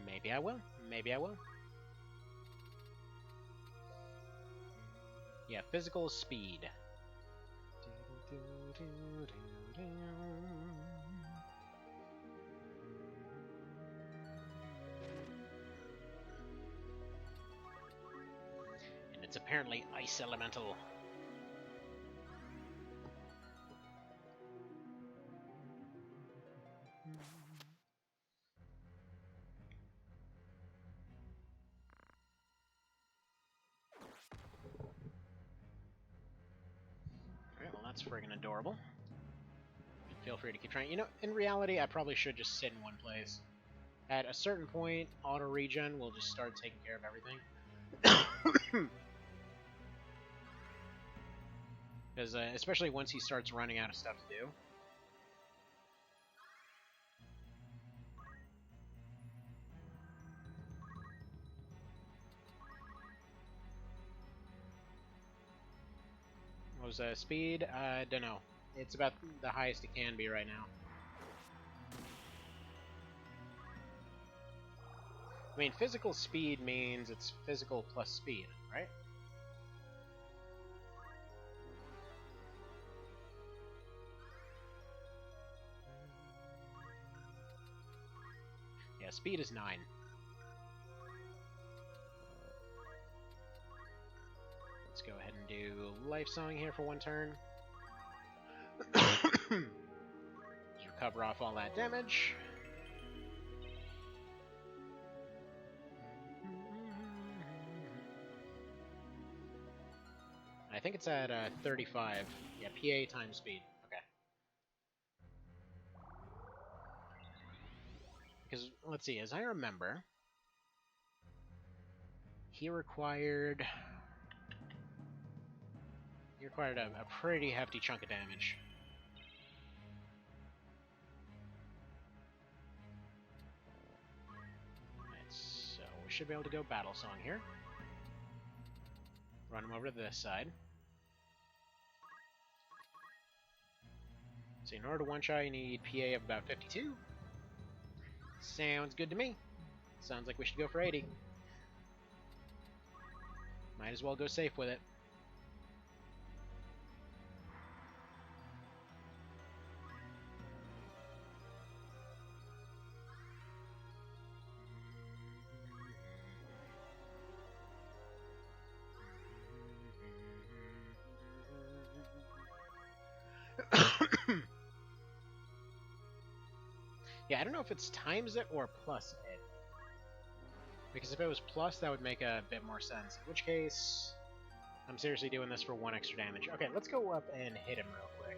Maybe I will. Maybe I will. Yeah, physical speed. And it's apparently ice elemental. Alright, well that's friggin' adorable. Feel free to keep trying. You know, in reality, I probably should just sit in one place. At a certain point, auto-regen will just start taking care of everything. Because, especially once he starts running out of stuff to do. What was speed? I don't know. It's about the highest it can be right now. I mean, physical speed means it's physical plus speed, right? Yeah, speed is 9. Let's go ahead and do Life Song here for one turn. Just recover off all that damage. I think it's at 35. Yeah, PA times speed. Okay. Because, let's see, as I remember, he required a pretty hefty chunk of damage. Alright, so we should be able to go Battle Song here. Run him over to this side. So in order to one-shot, you need PA of about 52. Sounds good to me. Sounds like we should go for 80. Might as well go safe with it. Yeah, I don't know if it's times it or plus it. Because if it was plus, that would make a bit more sense. In which case, I'm seriously doing this for 1 extra damage. Okay, let's go up and hit him real quick.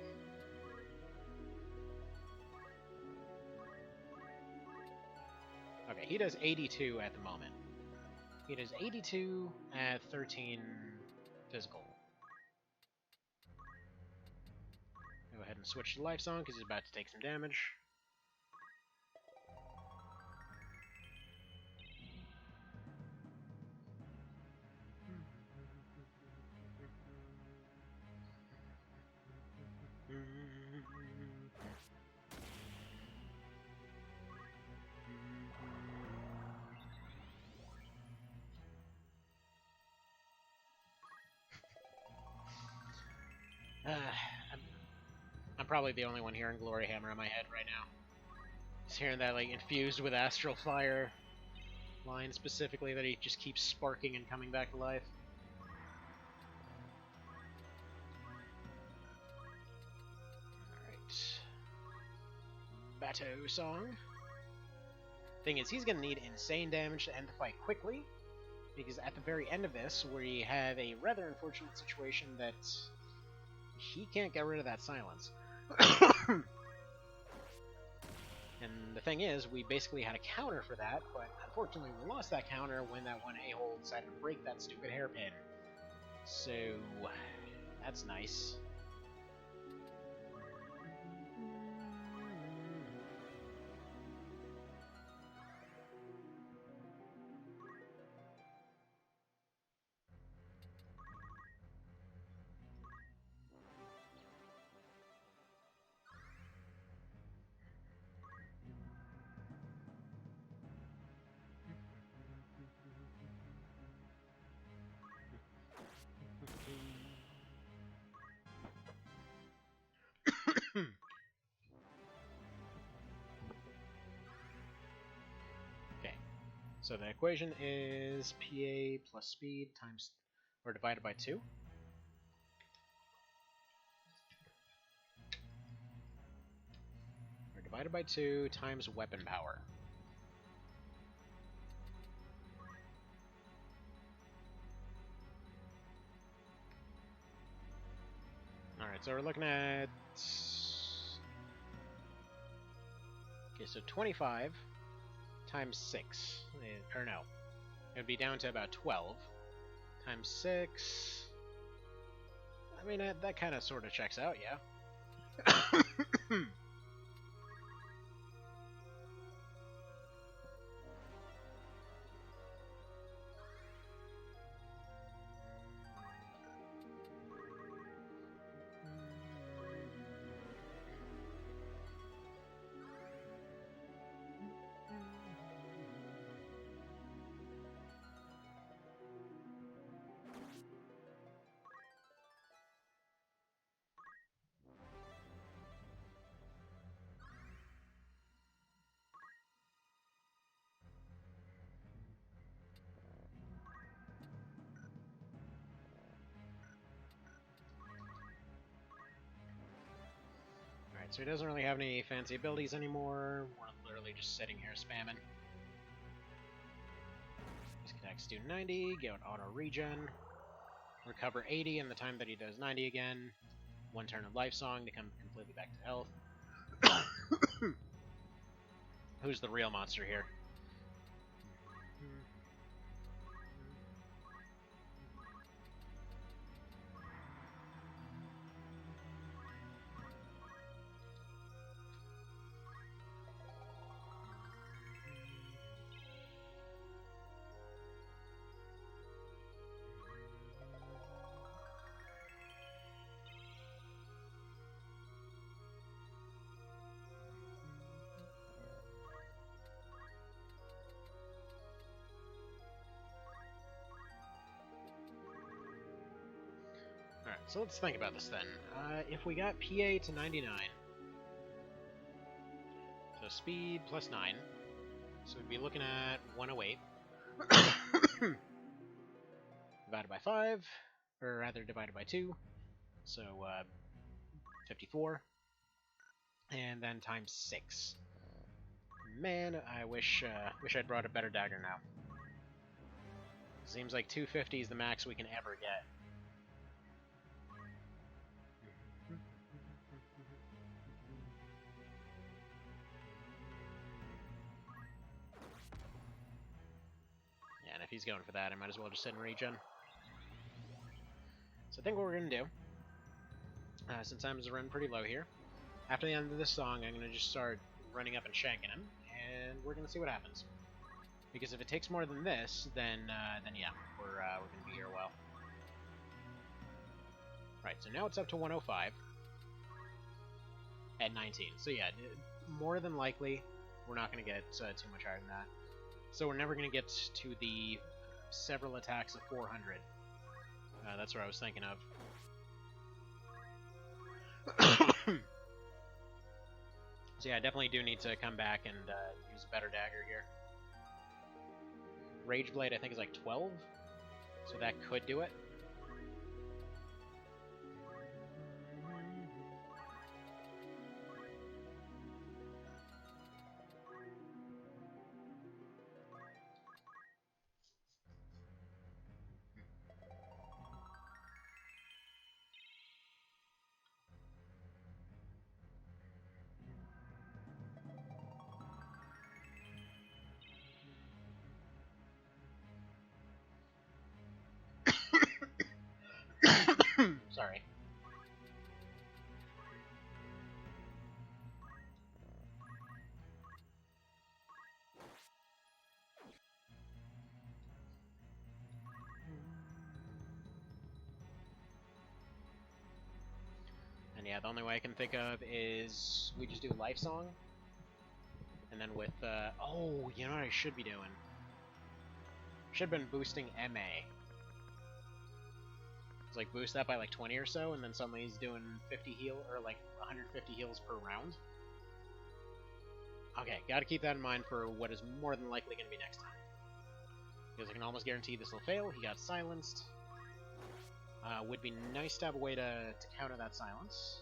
Okay, he does 82 at the moment. He does 82 at 13 physical. Go ahead and switch to Life Song because he's about to take some damage. I'm probably the only one hearing Glory Hammer in my head right now. Just hearing that, like, infused with Astral Fire line specifically that he just keeps sparking and coming back to life. Alright. Bateau Song. Thing is, he's gonna need insane damage to end the fight quickly. Because at the very end of this, we have a rather unfortunate situation that he can't get rid of that silence. And the thing is, we basically had a counter for that, but unfortunately we lost that counter when that one a-hole decided to break that stupid hairpin. So, that's nice. Okay, so the equation is PA plus speed times, or divided by 2. Or divided by 2 times weapon power. Alright, so we're looking at... Okay, so 25 times 6. Or no. It would be down to about 12. Times 6... I mean, that kind of sort of checks out, yeah. Alright, so he doesn't really have any fancy abilities anymore. We're literally just sitting here spamming. Disconnect student 90, get auto regen, recover 80 in the time that he does 90 again, 1 turn of life song to come completely back to health. Who's the real monster here? Alright, so let's think about this then. If we got PA to 99, so speed plus 9, so we'd be looking at 108. Divided by 5, or rather divided by 2, so 54. And then times 6. Man, I wish I'd brought a better dagger now. Seems like 250 is the max we can ever get. Yeah, and if he's going for that, I might as well just sit and regen. So I think what we're going to do, since I'm running pretty low here, after the end of this song, I'm going to just start running up and shanking him, and we're going to see what happens. Because if it takes more than this, then yeah, we're going to be here a while. Right, so now it's up to 105 at 19. So yeah, more than likely, we're not going to get too much higher than that. So we're never going to get to the several attacks of 400. That's what I was thinking of. So yeah, I definitely do need to come back and use a better dagger here. Rage Blade, I think, is like 12, so that could do it. Sorry. And yeah, the only way I can think of is we just do Life Song. And then with, oh, you know what I should be doing? Should have been boosting MA. It's like boost that by like 20 or so, and then suddenly he's doing 50 heal, or like 150 heals per round. Okay, gotta keep that in mind for what is more than likely gonna be next time. Because I can almost guarantee this will fail. He got silenced. Would be nice to have a way to counter that silence.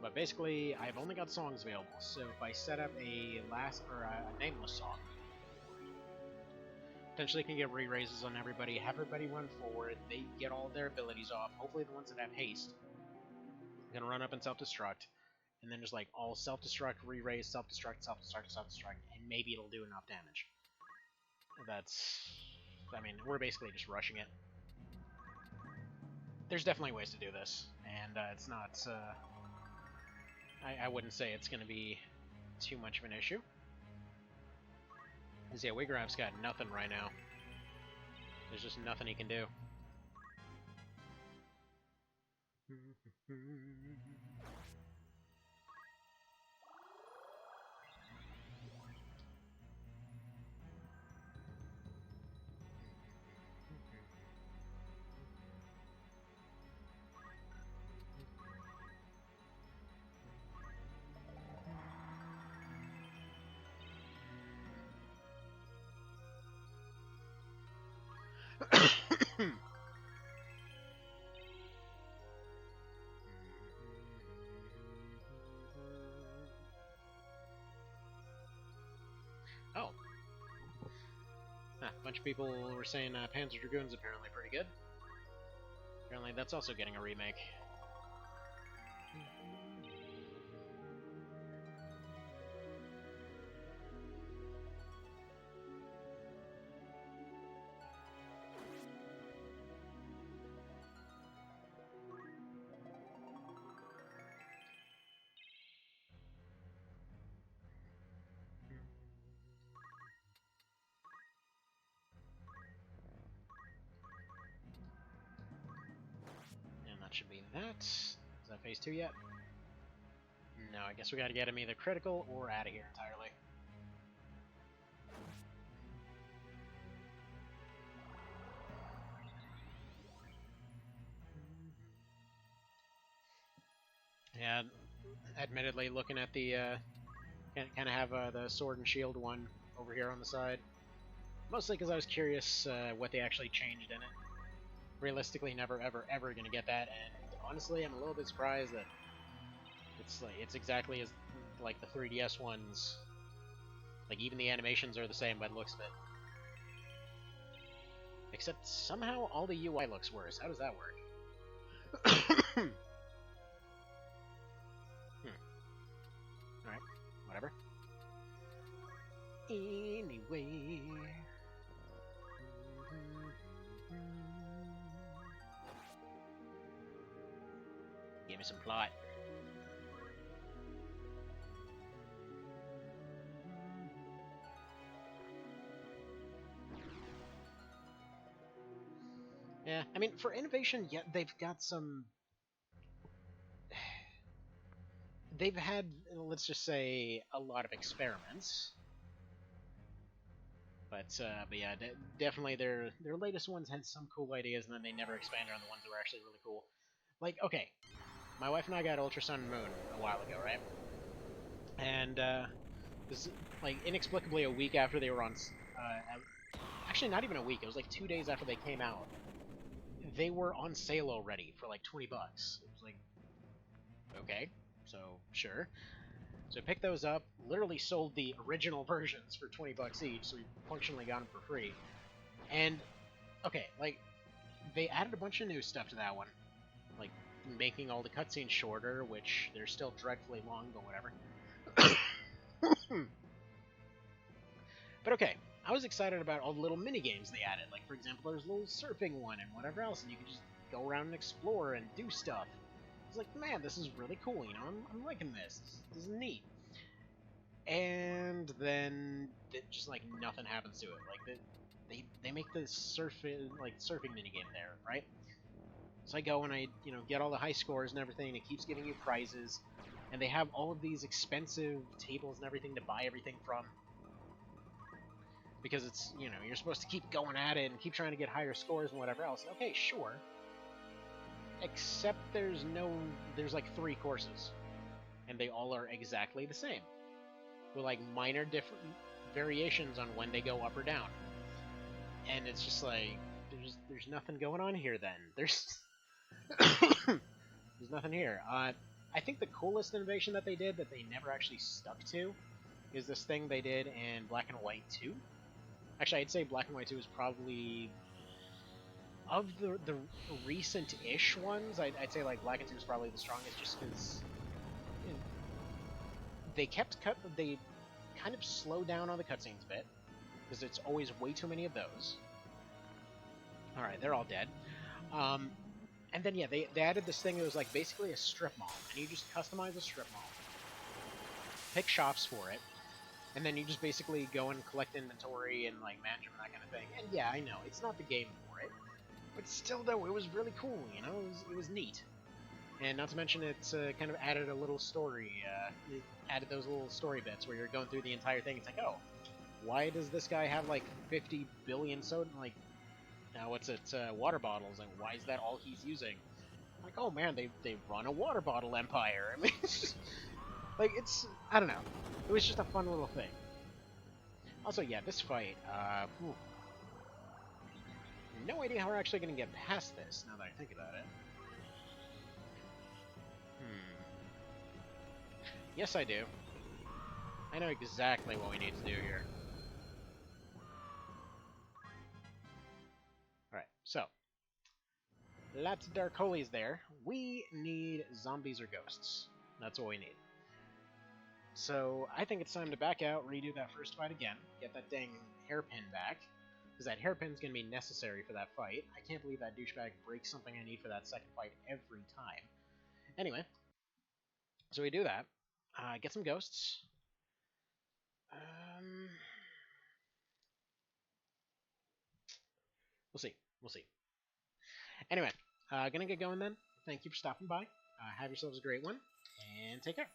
But basically, I've only got songs available, so if I set up a nameless song, potentially can get re-raises on everybody, have everybody run forward, they get all their abilities off, hopefully the ones that have haste, gonna run up and self-destruct, and then just like all self-destruct, re-raise, self-destruct, self-destruct, self-destruct, and maybe it'll do enough damage. I mean, we're basically just rushing it. There's definitely ways to do this, and it's not, I wouldn't say it's gonna be too much of an issue. Because yeah, Wigraf's got nothing right now. There's just nothing he can do. Oh. A bunch of people were saying Panzer Dragoon's apparently pretty good. Apparently that's also getting a remake. Should be that. Is that phase 2 yet? No, I guess we gotta get him either critical or out of here entirely. Yeah, admittedly, looking at the, kind of have the sword and shield one over here on the side. Mostly because I was curious what they actually changed in it. Realistically, never ever gonna get that, and honestly, I'm a little bit surprised that it's exactly as like the 3DS ones. Like even the animations are the same by the looks of it. Except somehow all the UI looks worse. How does that work? Alright, whatever. Anyway. Give me some plot. Yeah, I mean, for innovation, yeah, they've got some... They've had, let's just say, a lot of experiments. But yeah, definitely their latest ones had some cool ideas, and then they never expanded on the ones that were actually really cool. Like, okay, my wife and I got Ultra Sun and Moon a while ago, right? And this, like, inexplicably a week after they were on... actually, not even a week. It was like 2 days after they came out. They were on sale already for like 20 bucks. It was like, okay, so sure. So I picked those up, literally sold the original versions for 20 bucks each, so we functionally got them for free. And, okay, like, they added a bunch of new stuff to that one. Like, making all the cutscenes shorter, which they're still dreadfully long, but whatever. But okay, I was excited about all the little mini games they added. Like, for example, there's a little surfing one and whatever else, and you can just go around and explore and do stuff. It's like, man, this is really cool. You know, I'm liking this. This is neat. And then just like nothing happens to it. Like they make this surfing minigame there, right? So I go and I get all the high scores and everything. And it keeps giving you prizes, and they have all of these expensive tables and everything to buy everything from. Because it's you're supposed to keep going at it and keep trying to get higher scores and whatever else. Okay, sure. Except there's like 3 courses, and they all are exactly the same, with like minor different variations on when they go up or down. And it's just like there's nothing going on here. Then there's there's nothing here. I think the coolest innovation that they did that they never actually stuck to is this thing they did in Black and White 2. Actually, I'd say Black and White 2 is probably of the recent-ish ones. I'd say like Black and 2 is probably the strongest, just because they kind of slowed down on the cutscenes a bit, because it's always way too many of those. All right, they're all dead. And then yeah, they added this thing that was like basically a strip mall, and you just customize a strip mall, pick shops for it, and then you just basically go and collect inventory and like manage them and that kind of thing. And yeah, I know it's not the game for it, but still though, it was really cool. It was neat. And not to mention, it's kind of added a little story. It added those little story bits where you're going through the entire thing. It's like, oh, why does this guy have like 50 billion soda, like, water bottles, and why is that all he's using? Like, oh man, they run a water bottle empire. I mean, it's just, like, I don't know. It was just a fun little thing. Also, yeah, this fight, no idea how we're actually going to get past this, now that I think about it. Yes, I do. I know exactly what we need to do here. Alright, so. Lots of dark holies there. We need zombies or ghosts. That's what we need. So, I think it's time to back out, redo that first fight again, get that dang hairpin back, because that hairpin's going to be necessary for that fight. I can't believe that douchebag breaks something I need for that second fight every time. Anyway, so we do that. Get some ghosts. We'll see. We'll see. Anyway, gonna get going then. Thank you for stopping by. Have yourselves a great one, and take care.